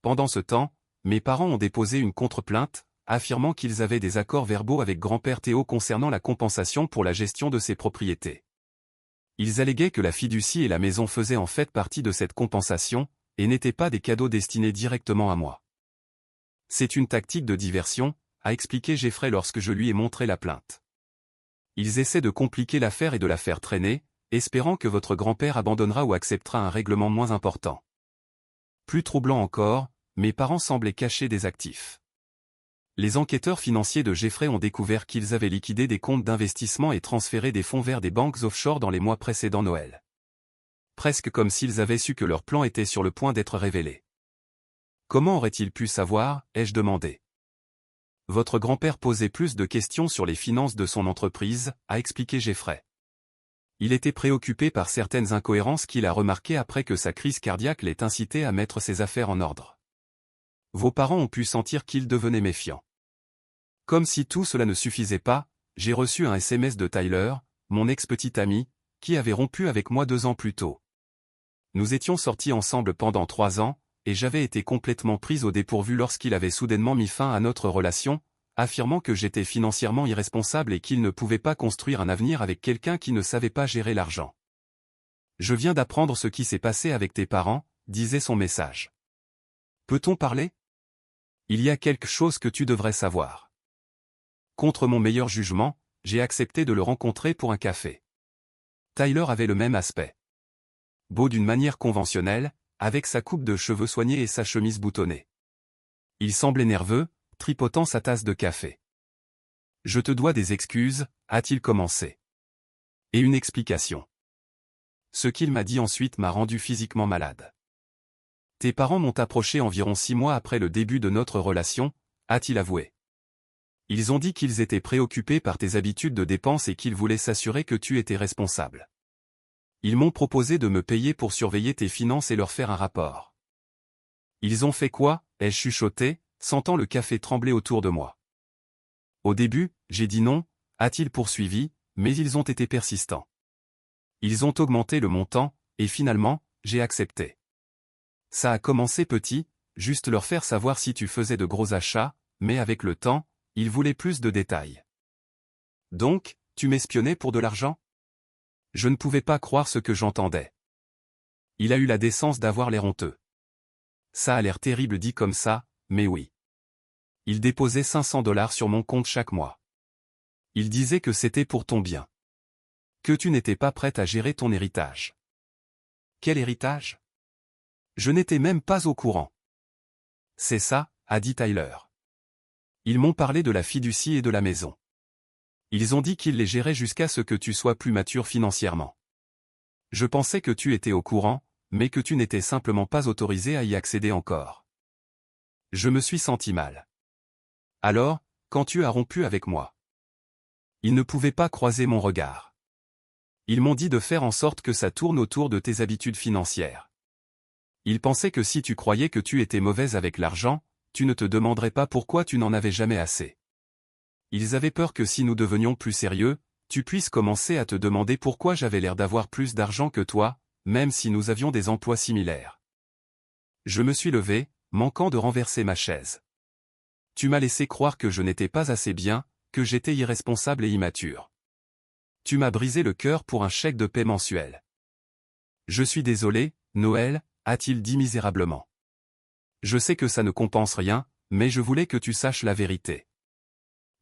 Pendant ce temps, mes parents ont déposé une contre-plainte, affirmant qu'ils avaient des accords verbaux avec grand-père Théo concernant la compensation pour la gestion de ses propriétés. Ils alléguaient que la fiducie et la maison faisaient en fait partie de cette compensation, et n'étaient pas des cadeaux destinés directement à moi. C'est une tactique de diversion, a expliqué Jeffrey lorsque je lui ai montré la plainte. Ils essaient de compliquer l'affaire et de la faire traîner, espérant que votre grand-père abandonnera ou acceptera un règlement moins important. Plus troublant encore, mes parents semblaient cacher des actifs. Les enquêteurs financiers de Jeffrey ont découvert qu'ils avaient liquidé des comptes d'investissement et transféré des fonds vers des banques offshore dans les mois précédant Noël. Presque comme s'ils avaient su que leur plan était sur le point d'être révélé. Comment aurait-il pu savoir, ai-je demandé. Votre grand-père posait plus de questions sur les finances de son entreprise, a expliqué Jeffrey. Il était préoccupé par certaines incohérences qu'il a remarquées après que sa crise cardiaque l'ait incité à mettre ses affaires en ordre. Vos parents ont pu sentir qu'il devenait méfiant. Comme si tout cela ne suffisait pas, j'ai reçu un SMS de Tyler, mon ex-petit ami, qui avait rompu avec moi 2 ans plus tôt. Nous étions sortis ensemble pendant 3 ans, et j'avais été complètement prise au dépourvu lorsqu'il avait soudainement mis fin à notre relation, affirmant que j'étais financièrement irresponsable et qu'il ne pouvait pas construire un avenir avec quelqu'un qui ne savait pas gérer l'argent. Je viens d'apprendre ce qui s'est passé avec tes parents, disait son message. Peut-on parler? Il y a quelque chose que tu devrais savoir. Contre mon meilleur jugement, j'ai accepté de le rencontrer pour un café. Tyler avait le même aspect. Beau d'une manière conventionnelle, avec sa coupe de cheveux soignée et sa chemise boutonnée. Il semblait nerveux, tripotant sa tasse de café. « Je te dois des excuses », a-t-il commencé. Et une explication. Ce qu'il m'a dit ensuite m'a rendu physiquement malade. Tes parents m'ont approché environ 6 mois après le début de notre relation, a-t-il avoué. Ils ont dit qu'ils étaient préoccupés par tes habitudes de dépenses et qu'ils voulaient s'assurer que tu étais responsable. Ils m'ont proposé de me payer pour surveiller tes finances et leur faire un rapport. Ils ont fait quoi? Ai-je chuchoté, sentant le café trembler autour de moi. Au début, j'ai dit non, a-t-il poursuivi, mais ils ont été persistants. Ils ont augmenté le montant, et finalement, j'ai accepté. Ça a commencé petit, juste leur faire savoir si tu faisais de gros achats, mais avec le temps, ils voulaient plus de détails. Donc, tu m'espionnais pour de l'argent? Je ne pouvais pas croire ce que j'entendais. Il a eu la décence d'avoir l'air honteux. Ça a l'air terrible dit comme ça, mais oui. Il déposait $500 sur mon compte chaque mois. Il disait que c'était pour ton bien. Que tu n'étais pas prête à gérer ton héritage. Quel héritage? Je n'étais même pas au courant. C'est ça, a dit Tyler. Ils m'ont parlé de la fiducie et de la maison. Ils ont dit qu'ils les géraient jusqu'à ce que tu sois plus mature financièrement. Je pensais que tu étais au courant, mais que tu n'étais simplement pas autorisé à y accéder encore. Je me suis senti mal. Alors, quand tu as rompu avec moi? Ils ne pouvaient pas croiser mon regard. Ils m'ont dit de faire en sorte que ça tourne autour de tes habitudes financières. Ils pensaient que si tu croyais que tu étais mauvaise avec l'argent, tu ne te demanderais pas pourquoi tu n'en avais jamais assez. Ils avaient peur que si nous devenions plus sérieux, tu puisses commencer à te demander pourquoi j'avais l'air d'avoir plus d'argent que toi, même si nous avions des emplois similaires. Je me suis levé, manquant de renverser ma chaise. Tu m'as laissé croire que je n'étais pas assez bien, que j'étais irresponsable et immature. Tu m'as brisé le cœur pour un chèque de paie mensuel. Je suis désolé, Noël, a-t-il dit misérablement. Je sais que ça ne compense rien, mais je voulais que tu saches la vérité.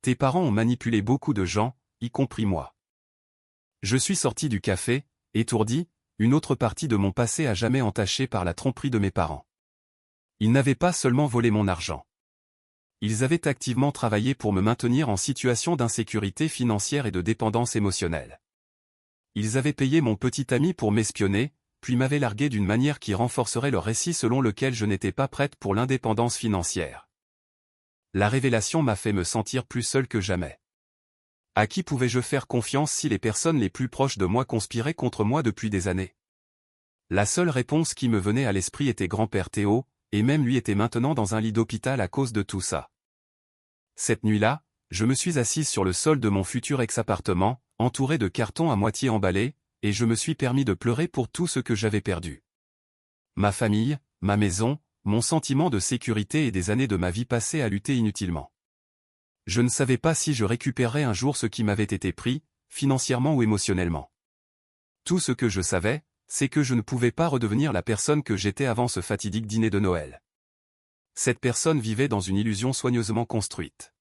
Tes parents ont manipulé beaucoup de gens, y compris moi. Je suis sorti du café, étourdi, une autre partie de mon passé à jamais entachée par la tromperie de mes parents. Ils n'avaient pas seulement volé mon argent. Ils avaient activement travaillé pour me maintenir en situation d'insécurité financière et de dépendance émotionnelle. Ils avaient payé mon petit ami pour m'espionner, puis m'avaient largué d'une manière qui renforcerait leur récit selon lequel je n'étais pas prête pour l'indépendance financière. La révélation m'a fait me sentir plus seul que jamais. À qui pouvais-je faire confiance si les personnes les plus proches de moi conspiraient contre moi depuis des années? La seule réponse qui me venait à l'esprit était grand-père Théo, et même lui était maintenant dans un lit d'hôpital à cause de tout ça. Cette nuit-là, je me suis assise sur le sol de mon futur ex-appartement, entouré de cartons à moitié emballés, et je me suis permis de pleurer pour tout ce que j'avais perdu. Ma famille, ma maison, mon sentiment de sécurité et des années de ma vie passée à lutter inutilement. Je ne savais pas si je récupérerais un jour ce qui m'avait été pris, financièrement ou émotionnellement. Tout ce que je savais, c'est que je ne pouvais pas redevenir la personne que j'étais avant ce fatidique dîner de Noël. Cette personne vivait dans une illusion soigneusement construite.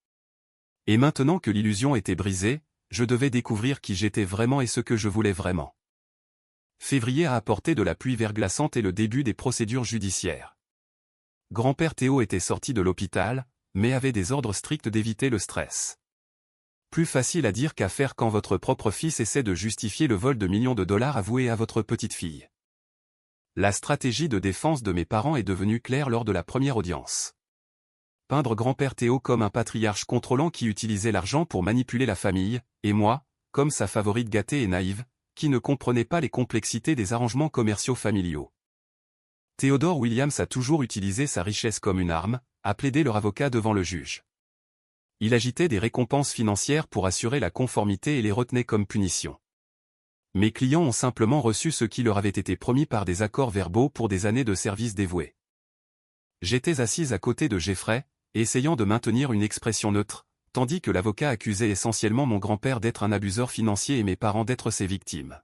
Et maintenant que l'illusion était brisée, je devais découvrir qui j'étais vraiment et ce que je voulais vraiment. Février a apporté de la pluie verglaçante et le début des procédures judiciaires. Grand-père Théo était sorti de l'hôpital, mais avait des ordres stricts d'éviter le stress. Plus facile à dire qu'à faire quand votre propre fils essaie de justifier le vol de millions de dollars avoués à votre petite fille. La stratégie de défense de mes parents est devenue claire lors de la première audience. Peindre grand-père Théo comme un patriarche contrôlant qui utilisait l'argent pour manipuler la famille, et moi, comme sa favorite gâtée et naïve, qui ne comprenait pas les complexités des arrangements commerciaux familiaux. Theodore Williams a toujours utilisé sa richesse comme une arme, a plaidé leur avocat devant le juge. Il agitait des récompenses financières pour assurer la conformité et les retenait comme punition. Mes clients ont simplement reçu ce qui leur avait été promis par des accords verbaux pour des années de service dévoué. J'étais assise à côté de Jeffrey, essayant de maintenir une expression neutre, tandis que l'avocat accusait essentiellement mon grand-père d'être un abuseur financier et mes parents d'être ses victimes.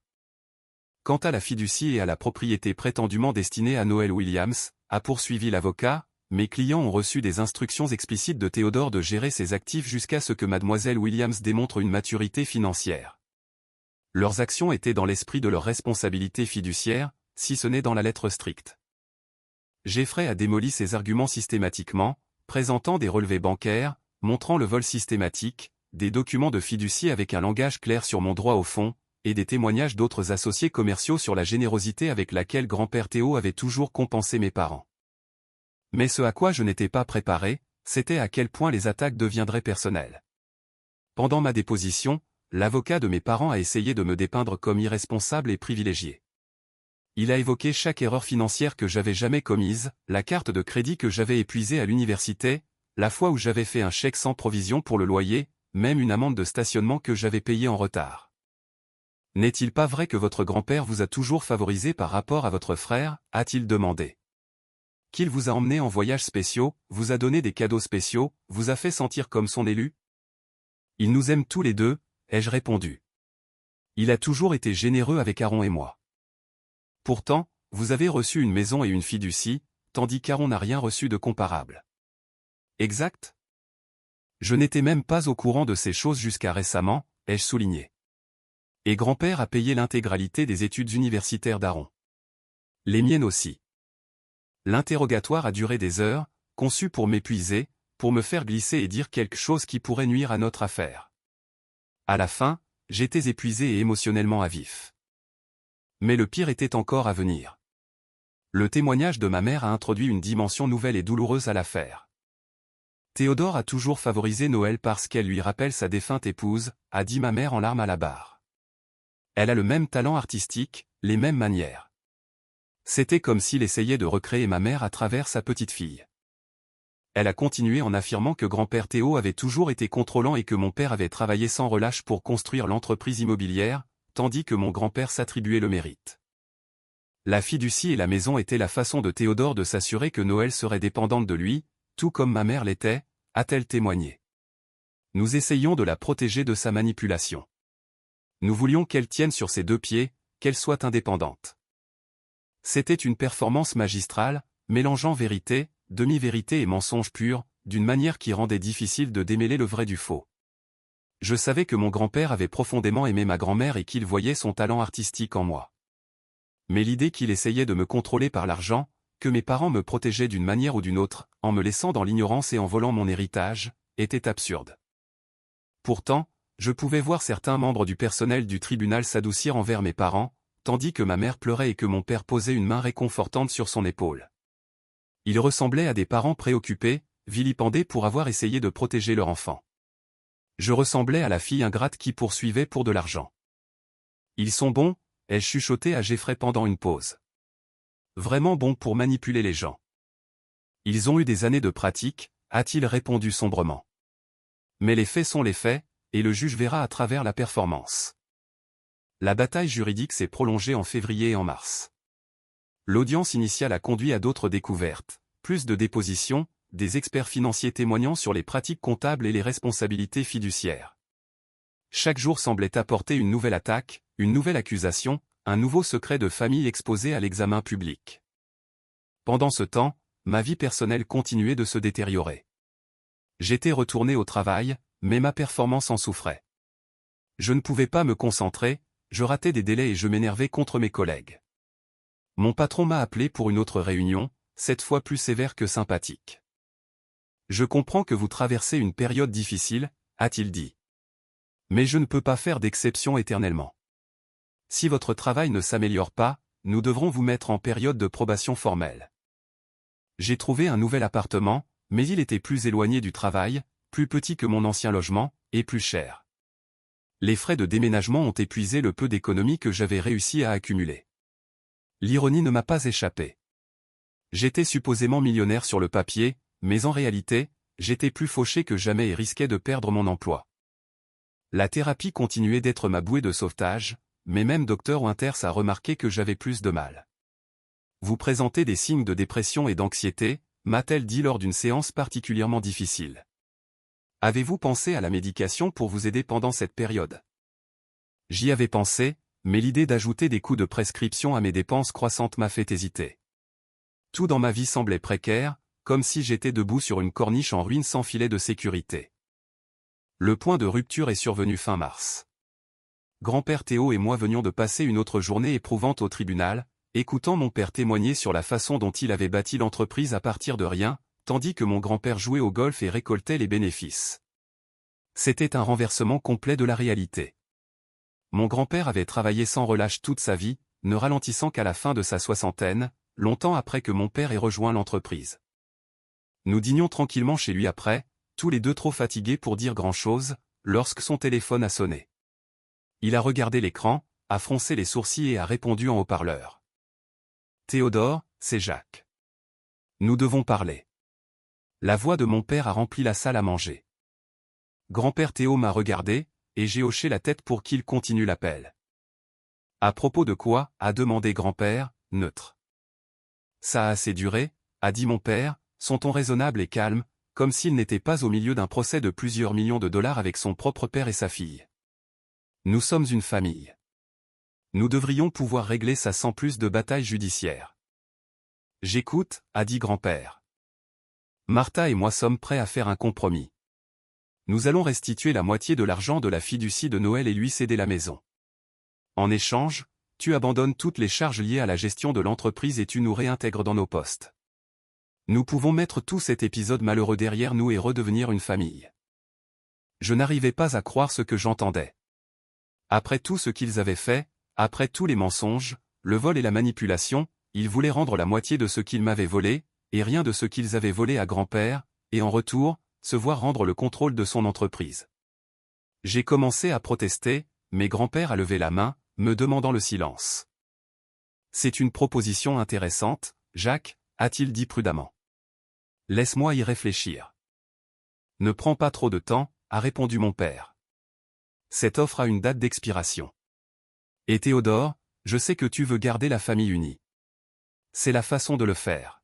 Quant à la fiducie et à la propriété prétendument destinée à Noel Williams, a poursuivi l'avocat, mes clients ont reçu des instructions explicites de Theodore de gérer ses actifs jusqu'à ce que mademoiselle Williams démontre une maturité financière. Leurs actions étaient dans l'esprit de leur responsabilité fiduciaire, si ce n'est dans la lettre stricte. Jeffrey a démoli ces arguments systématiquement, présentant des relevés bancaires, montrant le vol systématique, des documents de fiducie avec un langage clair sur mon droit au fond, et des témoignages d'autres associés commerciaux sur la générosité avec laquelle grand-père Théo avait toujours compensé mes parents. Mais ce à quoi je n'étais pas préparé, c'était à quel point les attaques deviendraient personnelles. Pendant ma déposition, l'avocat de mes parents a essayé de me dépeindre comme irresponsable et privilégié. Il a évoqué chaque erreur financière que j'avais jamais commise, la carte de crédit que j'avais épuisée à l'université, la fois où j'avais fait un chèque sans provision pour le loyer, même une amende de stationnement que j'avais payée en retard. N'est-il pas vrai que votre grand-père vous a toujours favorisé par rapport à votre frère, a-t-il demandé. Qu'il vous a emmené en voyages spéciaux, vous a donné des cadeaux spéciaux, vous a fait sentir comme son élu? Il nous aime tous les deux, ai-je répondu. Il a toujours été généreux avec Aaron et moi. Pourtant, vous avez reçu une maison et une fiducie, tandis qu'Aaron n'a rien reçu de comparable. Exact? Je n'étais même pas au courant de ces choses jusqu'à récemment, ai-je souligné. Et grand-père a payé l'intégralité des études universitaires d'Aaron. Les miennes aussi. L'interrogatoire a duré des heures, conçu pour m'épuiser, pour me faire glisser et dire quelque chose qui pourrait nuire à notre affaire. À la fin, j'étais épuisé et émotionnellement à vif. Mais le pire était encore à venir. Le témoignage de ma mère a introduit une dimension nouvelle et douloureuse à l'affaire. Théodore a toujours favorisé Noël parce qu'elle lui rappelle sa défunte épouse, a dit ma mère en larmes à la barre. Elle a le même talent artistique, les mêmes manières. C'était comme s'il essayait de recréer ma mère à travers sa petite fille. Elle a continué en affirmant que grand-père Théo avait toujours été contrôlant et que mon père avait travaillé sans relâche pour construire l'entreprise immobilière, tandis que mon grand-père s'attribuait le mérite. La fiducie et la maison étaient la façon de Théodore de s'assurer que Noël serait dépendante de lui, tout comme ma mère l'était, a-t-elle témoigné. Nous essayions de la protéger de sa manipulation. Nous voulions qu'elle tienne sur ses deux pieds, qu'elle soit indépendante. C'était une performance magistrale, mélangeant vérité, demi-vérité et mensonge pur, d'une manière qui rendait difficile de démêler le vrai du faux. Je savais que mon grand-père avait profondément aimé ma grand-mère et qu'il voyait son talent artistique en moi. Mais l'idée qu'il essayait de me contrôler par l'argent, que mes parents me protégeaient d'une manière ou d'une autre, en me laissant dans l'ignorance et en volant mon héritage, était absurde. Pourtant, je pouvais voir certains membres du personnel du tribunal s'adoucir envers mes parents, tandis que ma mère pleurait et que mon père posait une main réconfortante sur son épaule. Ils ressemblaient à des parents préoccupés, vilipendés pour avoir essayé de protéger leur enfant. Je ressemblais à la fille ingrate qui poursuivait pour de l'argent. Ils sont bons, ai-je chuchoté à Jeffrey pendant une pause. Vraiment bons pour manipuler les gens. Ils ont eu des années de pratique, a-t-il répondu sombrement. Mais les faits sont les faits, et le juge verra à travers la performance. La bataille juridique s'est prolongée en février et en mars. L'audience initiale a conduit à d'autres découvertes, plus de dépositions, des experts financiers témoignant sur les pratiques comptables et les responsabilités fiduciaires. Chaque jour semblait apporter une nouvelle attaque, une nouvelle accusation, un nouveau secret de famille exposé à l'examen public. Pendant ce temps, ma vie personnelle continuait de se détériorer. J'étais retourné au travail, mais ma performance en souffrait. Je ne pouvais pas me concentrer, je ratais des délais et je m'énervais contre mes collègues. Mon patron m'a appelé pour une autre réunion, cette fois plus sévère que sympathique. Je comprends que vous traversez une période difficile, a-t-il dit. Mais je ne peux pas faire d'exception éternellement. Si votre travail ne s'améliore pas, nous devrons vous mettre en période de probation formelle. J'ai trouvé un nouvel appartement, mais il était plus éloigné du travail, plus petit que mon ancien logement, et plus cher. Les frais de déménagement ont épuisé le peu d'économies que j'avais réussi à accumuler. L'ironie ne m'a pas échappé. J'étais supposément millionnaire sur le papier, mais en réalité, j'étais plus fauché que jamais et risquais de perdre mon emploi. La thérapie continuait d'être ma bouée de sauvetage, mais même Dr Winters a remarqué que j'avais plus de mal. Vous présentez des signes de dépression et d'anxiété, m'a-t-elle dit lors d'une séance particulièrement difficile. Avez-vous pensé à la médication pour vous aider pendant cette période? J'y avais pensé, mais l'idée d'ajouter des coûts de prescription à mes dépenses croissantes m'a fait hésiter. Tout dans ma vie semblait précaire, comme si j'étais debout sur une corniche en ruine sans filet de sécurité. Le point de rupture est survenu fin mars. Grand-père Théo et moi venions de passer une autre journée éprouvante au tribunal, écoutant mon père témoigner sur la façon dont il avait bâti l'entreprise à partir de rien, tandis que mon grand-père jouait au golf et récoltait les bénéfices. C'était un renversement complet de la réalité. Mon grand-père avait travaillé sans relâche toute sa vie, ne ralentissant qu'à la fin de sa soixantaine, longtemps après que mon père ait rejoint l'entreprise. Nous dînions tranquillement chez lui après, tous les deux trop fatigués pour dire grand-chose, lorsque son téléphone a sonné. Il a regardé l'écran, a froncé les sourcils et a répondu en haut-parleur. « Théodore, c'est Jacques. Nous devons parler. » La voix de mon père a rempli la salle à manger. Grand-père Théo m'a regardé, et j'ai hoché la tête pour qu'il continue l'appel. « À propos de quoi ?» a demandé grand-père, neutre. « Ça a assez duré » a dit mon père, son ton raisonnable et calme, comme s'il n'était pas au milieu d'un procès de plusieurs millions de dollars avec son propre père et sa fille. Nous sommes une famille. Nous devrions pouvoir régler ça sans plus de bataille judiciaire. J'écoute, a dit grand-père. Martha et moi sommes prêts à faire un compromis. Nous allons restituer la moitié de l'argent de la fiducie de Noël et lui céder la maison. En échange, tu abandonnes toutes les charges liées à la gestion de l'entreprise et tu nous réintègres dans nos postes. Nous pouvons mettre tout cet épisode malheureux derrière nous et redevenir une famille. Je n'arrivais pas à croire ce que j'entendais. Après tout ce qu'ils avaient fait, après tous les mensonges, le vol et la manipulation, ils voulaient rendre la moitié de ce qu'ils m'avaient volé, et rien de ce qu'ils avaient volé à grand-père, et en retour, se voir rendre le contrôle de son entreprise. J'ai commencé à protester, mais grand-père a levé la main, me demandant le silence. C'est une proposition intéressante, Jacques, a-t-il dit prudemment. Laisse-moi y réfléchir. Ne prends pas trop de temps, a répondu mon père. Cette offre a une date d'expiration. Et Théodore, je sais que tu veux garder la famille unie. C'est la façon de le faire.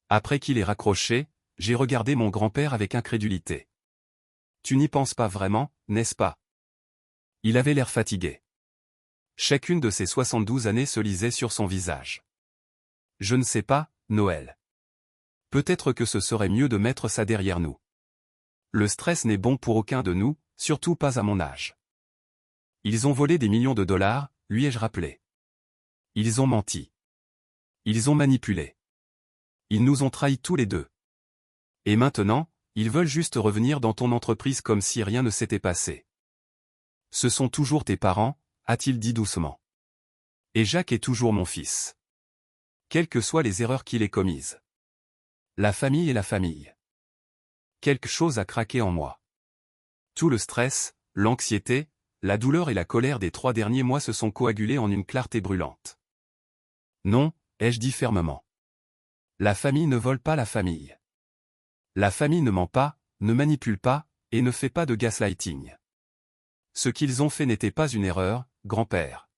Après qu'il ait raccroché, j'ai regardé mon grand-père avec incrédulité. Tu n'y penses pas vraiment, n'est-ce pas? Il avait l'air fatigué. Chacune de ses 72 années se lisait sur son visage. Je ne sais pas, Noël. Peut-être que ce serait mieux de mettre ça derrière nous. Le stress n'est bon pour aucun de nous, surtout pas à mon âge. Ils ont volé des millions de dollars, lui ai-je rappelé. Ils ont menti. Ils ont manipulé. Ils nous ont trahis tous les deux. Et maintenant, ils veulent juste revenir dans ton entreprise comme si rien ne s'était passé. Ce sont toujours tes parents, a-t-il dit doucement. Et Jacques est toujours mon fils. Quelles que soient les erreurs qu'il ait commises. La famille est la famille. Quelque chose a craqué en moi. Tout le stress, l'anxiété, la douleur et la colère des 3 derniers mois se sont coagulés en une clarté brûlante. Non, ai-je dit fermement. La famille ne vole pas la famille. La famille ne ment pas, ne manipule pas, et ne fait pas de gaslighting. Ce qu'ils ont fait n'était pas une erreur, grand-père.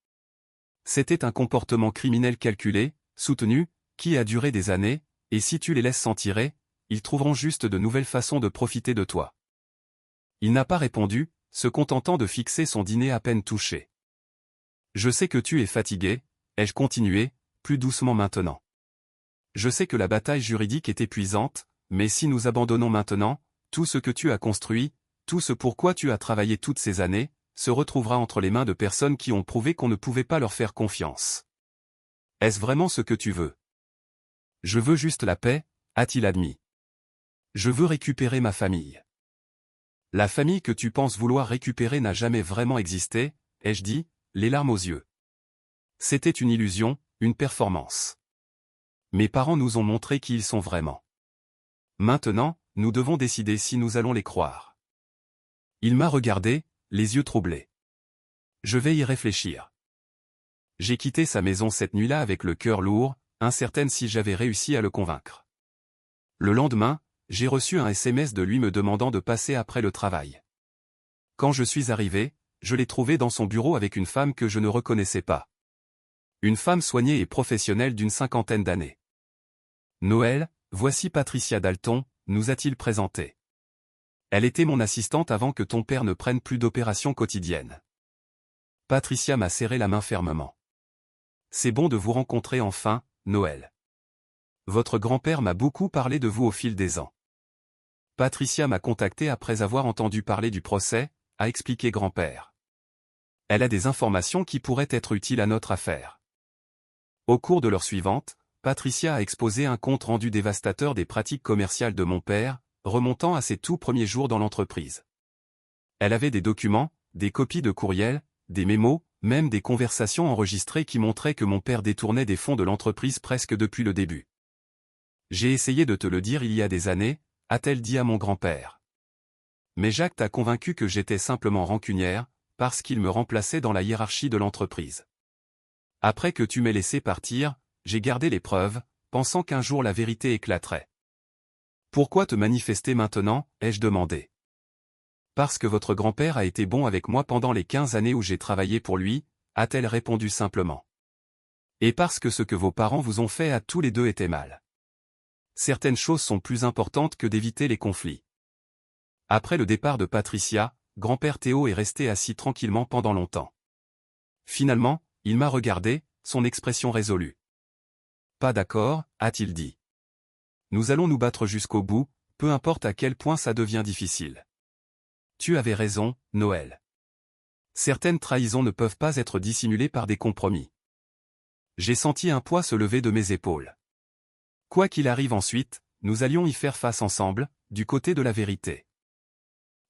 C'était un comportement criminel calculé, soutenu, qui a duré des années, et si tu les laisses s'en tirer, ils trouveront juste de nouvelles façons de profiter de toi. Il n'a pas répondu, se contentant de fixer son dîner à peine touché. Je sais que tu es fatigué, ai-je continué, plus doucement maintenant. Je sais que la bataille juridique est épuisante, mais si nous abandonnons maintenant, tout ce que tu as construit, tout ce pourquoi tu as travaillé toutes ces années, se retrouvera entre les mains de personnes qui ont prouvé qu'on ne pouvait pas leur faire confiance. Est-ce vraiment ce que tu veux? Je veux juste la paix, a-t-il admis. Je veux récupérer ma famille. La famille que tu penses vouloir récupérer n'a jamais vraiment existé, ai-je dit, les larmes aux yeux. C'était une illusion, une performance. Mes parents nous ont montré qui ils sont vraiment. Maintenant, nous devons décider si nous allons les croire. Il m'a regardé, les yeux troublés. Je vais y réfléchir. J'ai quitté sa maison cette nuit-là avec le cœur lourd, incertaine si j'avais réussi à le convaincre. Le lendemain, j'ai reçu un SMS de lui me demandant de passer après le travail. Quand je suis arrivé, je l'ai trouvé dans son bureau avec une femme que je ne reconnaissais pas. Une femme soignée et professionnelle d'une 50aine d'années. Noël, voici Patricia Dalton, nous a-t-il présenté. Elle était mon assistante avant que ton père ne prenne plus d'opérations quotidiennes. Patricia m'a serré la main fermement. C'est bon de vous rencontrer enfin, Noël. Votre grand-père m'a beaucoup parlé de vous au fil des ans. Patricia m'a contacté après avoir entendu parler du procès, a expliqué grand-père. Elle a des informations qui pourraient être utiles à notre affaire. Au cours de l'heure suivante, Patricia a exposé un compte rendu dévastateur des pratiques commerciales de mon père, remontant à ses tout premiers jours dans l'entreprise. Elle avait des documents, des copies de courriels, des mémos, même des conversations enregistrées qui montraient que mon père détournait des fonds de l'entreprise presque depuis le début. J'ai essayé de te le dire il y a des années, a-t-elle dit à mon grand-père. Mais Jacques t'a convaincu que j'étais simplement rancunière, parce qu'il me remplaçait dans la hiérarchie de l'entreprise. Après que tu m'aies laissé partir, j'ai gardé les preuves, pensant qu'un jour la vérité éclaterait. Pourquoi te manifester maintenant, ai-je demandé. Parce que votre grand-père a été bon avec moi pendant les 15 années où j'ai travaillé pour lui, a-t-elle répondu simplement. Et parce que ce que vos parents vous ont fait à tous les deux était mal. Certaines choses sont plus importantes que d'éviter les conflits. Après le départ de Patricia, grand-père Théo est resté assis tranquillement pendant longtemps. Finalement, il m'a regardé, son expression résolue. Pas d'accord, a-t-il dit. Nous allons nous battre jusqu'au bout, peu importe à quel point ça devient difficile. Tu avais raison, Noël. Certaines trahisons ne peuvent pas être dissimulées par des compromis. J'ai senti un poids se lever de mes épaules. Quoi qu'il arrive ensuite, nous allions y faire face ensemble, du côté de la vérité.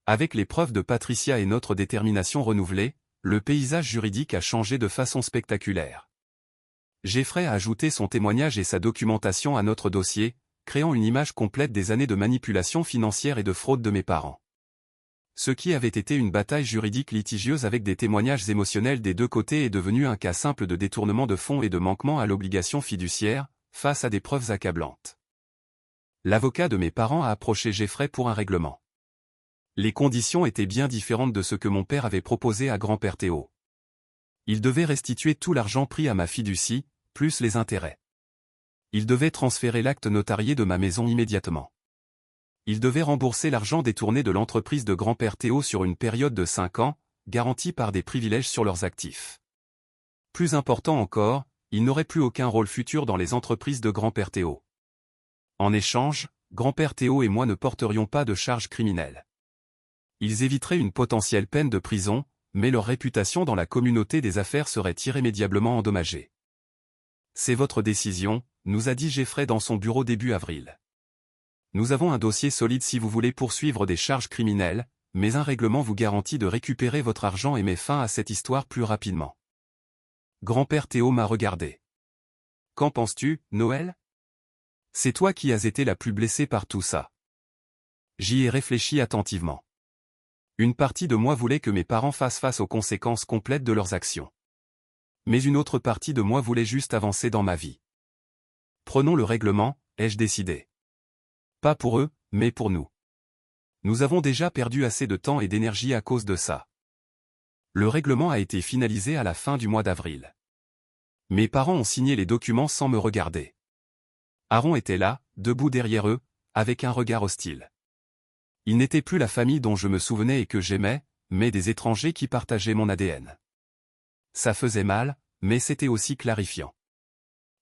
Avec les preuves de Patricia et notre détermination renouvelée, le paysage juridique a changé de façon spectaculaire. Jeffrey a ajouté son témoignage et sa documentation à notre dossier, créant une image complète des années de manipulation financière et de fraude de mes parents. Ce qui avait été une bataille juridique litigieuse avec des témoignages émotionnels des deux côtés est devenu un cas simple de détournement de fonds et de manquement à l'obligation fiduciaire, face à des preuves accablantes. L'avocat de mes parents a approché Jeffrey pour un règlement. Les conditions étaient bien différentes de ce que mon père avait proposé à grand-père Théo. Il devait restituer tout l'argent pris à ma fiducie, plus les intérêts. Il devait transférer l'acte notarié de ma maison immédiatement. Il devait rembourser l'argent détourné de l'entreprise de grand-père Théo sur une période de 5 ans, garantie par des privilèges sur leurs actifs. Plus important encore, il n'aurait plus aucun rôle futur dans les entreprises de grand-père Théo. En échange, grand-père Théo et moi ne porterions pas de charges criminelles. Ils éviteraient une potentielle peine de prison, mais leur réputation dans la communauté des affaires serait irrémédiablement endommagée. C'est votre décision, nous a dit Jeffrey dans son bureau début avril. Nous avons un dossier solide si vous voulez poursuivre des charges criminelles, mais un règlement vous garantit de récupérer votre argent et met fin à cette histoire plus rapidement. Grand-père Théo m'a regardé. Qu'en penses-tu, Noël? C'est toi qui as été la plus blessée par tout ça. J'y ai réfléchi attentivement. Une partie de moi voulait que mes parents fassent face aux conséquences complètes de leurs actions. Mais une autre partie de moi voulait juste avancer dans ma vie. Prenons le règlement, ai-je décidé. Pas pour eux, mais pour nous. Nous avons déjà perdu assez de temps et d'énergie à cause de ça. Le règlement a été finalisé à la fin du mois d'avril. Mes parents ont signé les documents sans me regarder. Aaron était là, debout derrière eux, avec un regard hostile. Il n'était plus la famille dont je me souvenais et que j'aimais, mais des étrangers qui partageaient mon ADN. Ça faisait mal, mais c'était aussi clarifiant.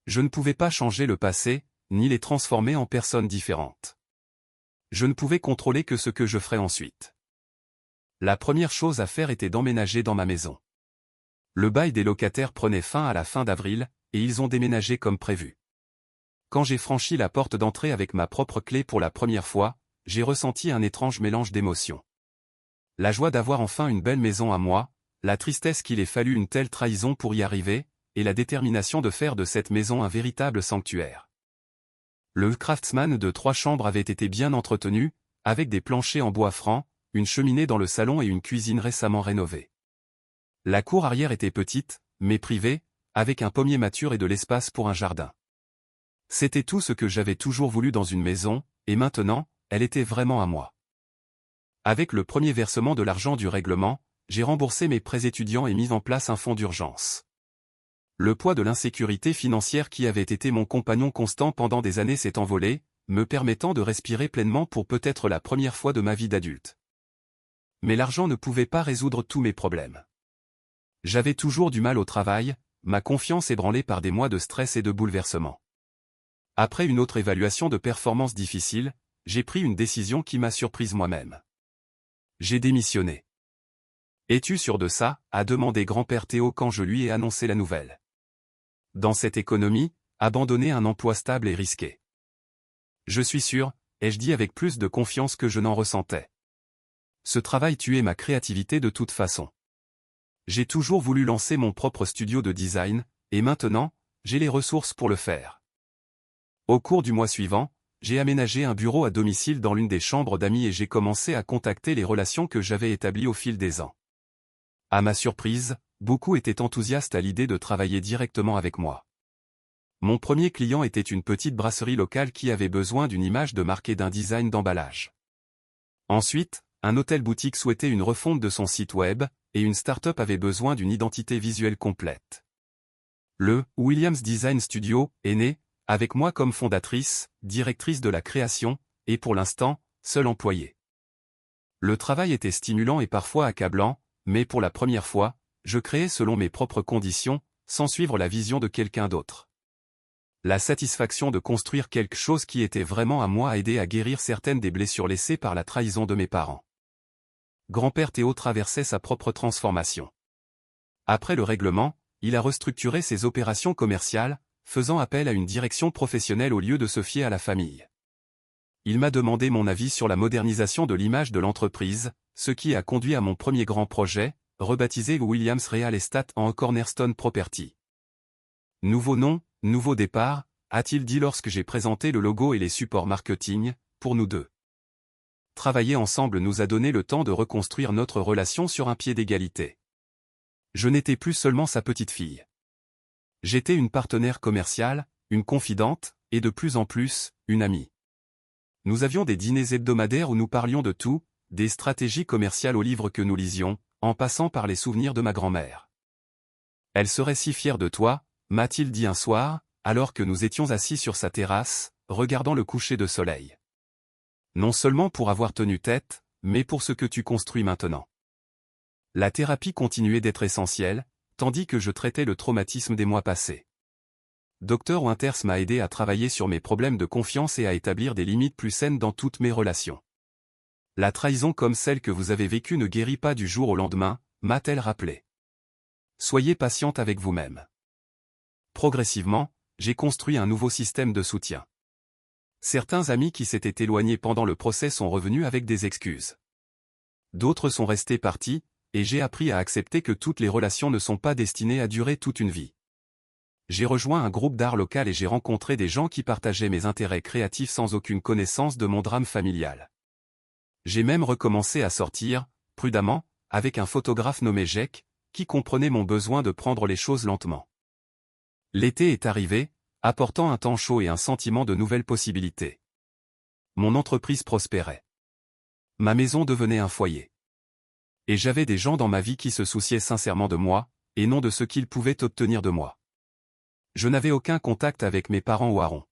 Je ne pouvais pas changer le passé, ni les transformer en personnes différentes. Je ne pouvais contrôler que ce que je ferais ensuite. La première chose à faire était d'emménager dans ma maison. Le bail des locataires prenait fin à la fin d'avril, et ils ont déménagé comme prévu. Quand j'ai franchi la porte d'entrée avec ma propre clé pour la première fois, j'ai ressenti un étrange mélange d'émotions. La joie d'avoir enfin une belle maison à moi, la tristesse qu'il ait fallu une telle trahison pour y arriver, et la détermination de faire de cette maison un véritable sanctuaire. Le Craftsman de 3 chambres avait été bien entretenu, avec des planchers en bois franc, une cheminée dans le salon et une cuisine récemment rénovée. La cour arrière était petite, mais privée, avec un pommier mature et de l'espace pour un jardin. C'était tout ce que j'avais toujours voulu dans une maison, et maintenant, elle était vraiment à moi. Avec le premier versement de l'argent du règlement, j'ai remboursé mes prêts étudiants et mis en place un fonds d'urgence. Le poids de l'insécurité financière qui avait été mon compagnon constant pendant des années s'est envolé, me permettant de respirer pleinement pour peut-être la première fois de ma vie d'adulte. Mais l'argent ne pouvait pas résoudre tous mes problèmes. J'avais toujours du mal au travail, ma confiance ébranlée par des mois de stress et de bouleversement. Après une autre évaluation de performance difficile, j'ai pris une décision qui m'a surprise moi-même. J'ai démissionné. « Es-tu sûr de ça ?» a demandé grand-père Théo quand je lui ai annoncé la nouvelle. Dans cette économie, abandonner un emploi stable est risqué. Je suis sûr, ai-je dit avec plus de confiance que je n'en ressentais. Ce travail tuait ma créativité de toute façon. J'ai toujours voulu lancer mon propre studio de design, et maintenant, j'ai les ressources pour le faire. Au cours du mois suivant, j'ai aménagé un bureau à domicile dans l'une des chambres d'amis et j'ai commencé à contacter les relations que j'avais établies au fil des ans. À ma surprise, beaucoup étaient enthousiastes à l'idée de travailler directement avec moi. Mon premier client était une petite brasserie locale qui avait besoin d'une image de marque et d'un design d'emballage. Ensuite, un hôtel-boutique souhaitait une refonte de son site web, et une start-up avait besoin d'une identité visuelle complète. Le Williams Design Studio est né, avec moi comme fondatrice, directrice de la création, et pour l'instant, seule employée. Le travail était stimulant et parfois accablant, mais pour la première fois, je créais selon mes propres conditions, sans suivre la vision de quelqu'un d'autre. La satisfaction de construire quelque chose qui était vraiment à moi a aidé à guérir certaines des blessures laissées par la trahison de mes parents. Grand-père Théo traversait sa propre transformation. Après le règlement, il a restructuré ses opérations commerciales, faisant appel à une direction professionnelle au lieu de se fier à la famille. Il m'a demandé mon avis sur la modernisation de l'image de l'entreprise, ce qui a conduit à mon premier grand projet, rebaptisé Williams Real Estate en Cornerstone Property. Nouveau nom, nouveau départ, a-t-il dit lorsque j'ai présenté le logo et les supports marketing, pour nous deux. Travailler ensemble nous a donné le temps de reconstruire notre relation sur un pied d'égalité. Je n'étais plus seulement sa petite fille. J'étais une partenaire commerciale, une confidente, et de plus en plus, une amie. Nous avions des dîners hebdomadaires où nous parlions de tout, des stratégies commerciales aux livres que nous lisions, en passant par les souvenirs de ma grand-mère. Elle serait si fière de toi, m'a-t-il dit un soir, alors que nous étions assis sur sa terrasse, regardant le coucher de soleil. Non seulement pour avoir tenu tête, mais pour ce que tu construis maintenant. La thérapie continuait d'être essentielle, tandis que je traitais le traumatisme des mois passés. Dr Winters m'a aidé à travailler sur mes problèmes de confiance et à établir des limites plus saines dans toutes mes relations. La trahison comme celle que vous avez vécue ne guérit pas du jour au lendemain, m'a-t-elle rappelé. Soyez patiente avec vous-même. Progressivement, j'ai construit un nouveau système de soutien. Certains amis qui s'étaient éloignés pendant le procès sont revenus avec des excuses. D'autres sont restés partis, et j'ai appris à accepter que toutes les relations ne sont pas destinées à durer toute une vie. J'ai rejoint un groupe d'art local et j'ai rencontré des gens qui partageaient mes intérêts créatifs sans aucune connaissance de mon drame familial. J'ai même recommencé à sortir, prudemment, avec un photographe nommé Jack, qui comprenait mon besoin de prendre les choses lentement. L'été est arrivé, apportant un temps chaud et un sentiment de nouvelles possibilités. Mon entreprise prospérait. Ma maison devenait un foyer. Et j'avais des gens dans ma vie qui se souciaient sincèrement de moi, et non de ce qu'ils pouvaient obtenir de moi. Je n'avais aucun contact avec mes parents ou Aaron.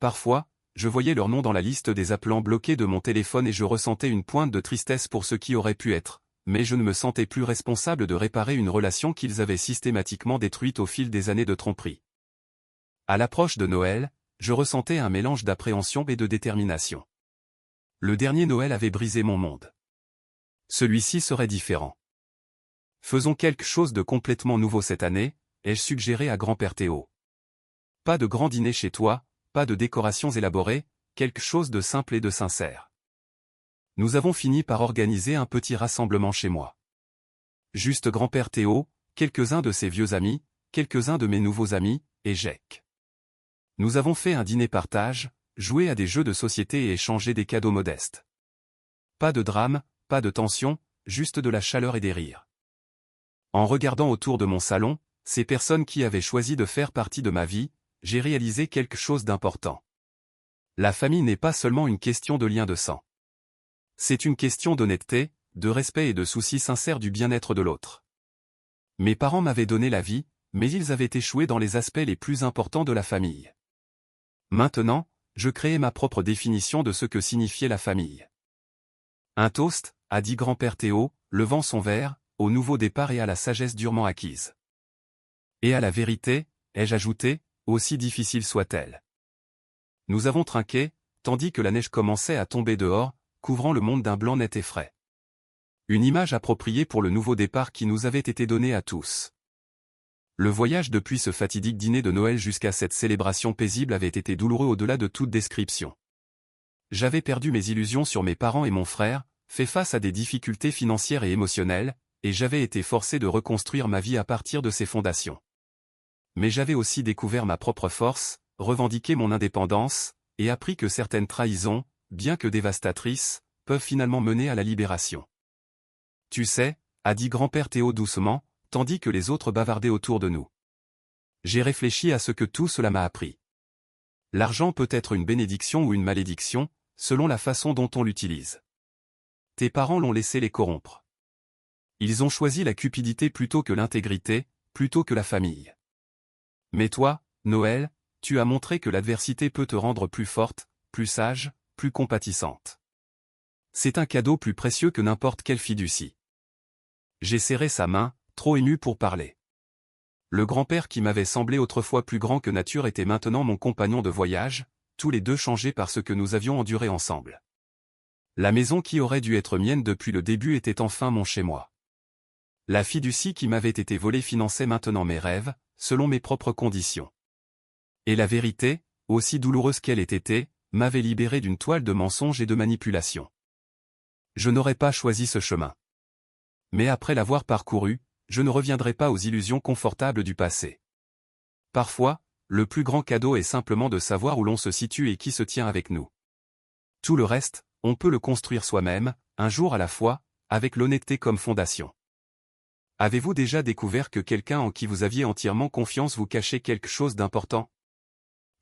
Parfois, je voyais leur nom dans la liste des appelants bloqués de mon téléphone et je ressentais une pointe de tristesse pour ce qui aurait pu être, mais je ne me sentais plus responsable de réparer une relation qu'ils avaient systématiquement détruite au fil des années de tromperie. À l'approche de Noël, je ressentais un mélange d'appréhension et de détermination. Le dernier Noël avait brisé mon monde. Celui-ci serait différent. Faisons quelque chose de complètement nouveau cette année, ai-je suggéré à grand-père Théo. Pas de grand dîner chez toi, pas de décorations élaborées, quelque chose de simple et de sincère. Nous avons fini par organiser un petit rassemblement chez moi. Juste grand-père Théo, quelques-uns de ses vieux amis, quelques-uns de mes nouveaux amis, et Jacques. Nous avons fait un dîner partage, joué à des jeux de société et échangé des cadeaux modestes. Pas de drame, pas de tension, juste de la chaleur et des rires. En regardant autour de mon salon, ces personnes qui avaient choisi de faire partie de ma vie, j'ai réalisé quelque chose d'important. La famille n'est pas seulement une question de lien de sang. C'est une question d'honnêteté, de respect et de souci sincère du bien-être de l'autre. Mes parents m'avaient donné la vie, mais ils avaient échoué dans les aspects les plus importants de la famille. Maintenant, je créais ma propre définition de ce que signifiait la famille. Un toast, a dit grand-père Théo, levant son verre, au nouveau départ et à la sagesse durement acquise. Et à la vérité, ai-je ajouté, aussi difficile soit-elle. Nous avons trinqué, tandis que la neige commençait à tomber dehors, couvrant le monde d'un blanc net et frais. Une image appropriée pour le nouveau départ qui nous avait été donné à tous. Le voyage depuis ce fatidique dîner de Noël jusqu'à cette célébration paisible avait été douloureux au-delà de toute description. J'avais perdu mes illusions sur mes parents et mon frère, fait face à des difficultés financières et émotionnelles, et j'avais été forcé de reconstruire ma vie à partir de ses fondations. Mais j'avais aussi découvert ma propre force, revendiqué mon indépendance, et appris que certaines trahisons, bien que dévastatrices, peuvent finalement mener à la libération. Tu sais, a dit grand-père Théo doucement, tandis que les autres bavardaient autour de nous. J'ai réfléchi à ce que tout cela m'a appris. L'argent peut être une bénédiction ou une malédiction, selon la façon dont on l'utilise. Tes parents l'ont laissé les corrompre. Ils ont choisi la cupidité plutôt que l'intégrité, plutôt que la famille. Mais toi, Noël, tu as montré que l'adversité peut te rendre plus forte, plus sage, plus compatissante. C'est un cadeau plus précieux que n'importe quelle fiducie. J'ai serré sa main, trop ému pour parler. Le grand-père qui m'avait semblé autrefois plus grand que nature était maintenant mon compagnon de voyage, tous les deux changés par ce que nous avions enduré ensemble. La maison qui aurait dû être mienne depuis le début était enfin mon chez-moi. La fiducie qui m'avait été volée finançait maintenant mes rêves, selon mes propres conditions. Et la vérité, aussi douloureuse qu'elle ait été, m'avait libéré d'une toile de mensonges et de manipulations. Je n'aurais pas choisi ce chemin. Mais après l'avoir parcouru, je ne reviendrai pas aux illusions confortables du passé. Parfois, le plus grand cadeau est simplement de savoir où l'on se situe et qui se tient avec nous. Tout le reste, on peut le construire soi-même, un jour à la fois, avec l'honnêteté comme fondation. Avez-vous déjà découvert que quelqu'un en qui vous aviez entièrement confiance vous cachait quelque chose d'important?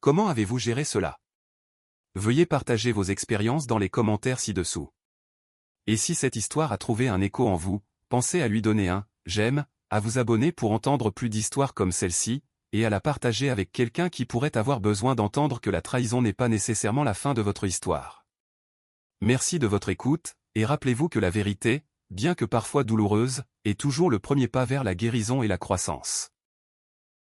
Comment avez-vous géré cela? Veuillez partager vos expériences dans les commentaires ci-dessous. Et si cette histoire a trouvé un écho en vous, pensez à lui donner un « j'aime », à vous abonner pour entendre plus d'histoires comme celle-ci, et à la partager avec quelqu'un qui pourrait avoir besoin d'entendre que la trahison n'est pas nécessairement la fin de votre histoire. Merci de votre écoute, et rappelez-vous que la vérité, bien que parfois douloureuse, est toujours le premier pas vers la guérison et la croissance.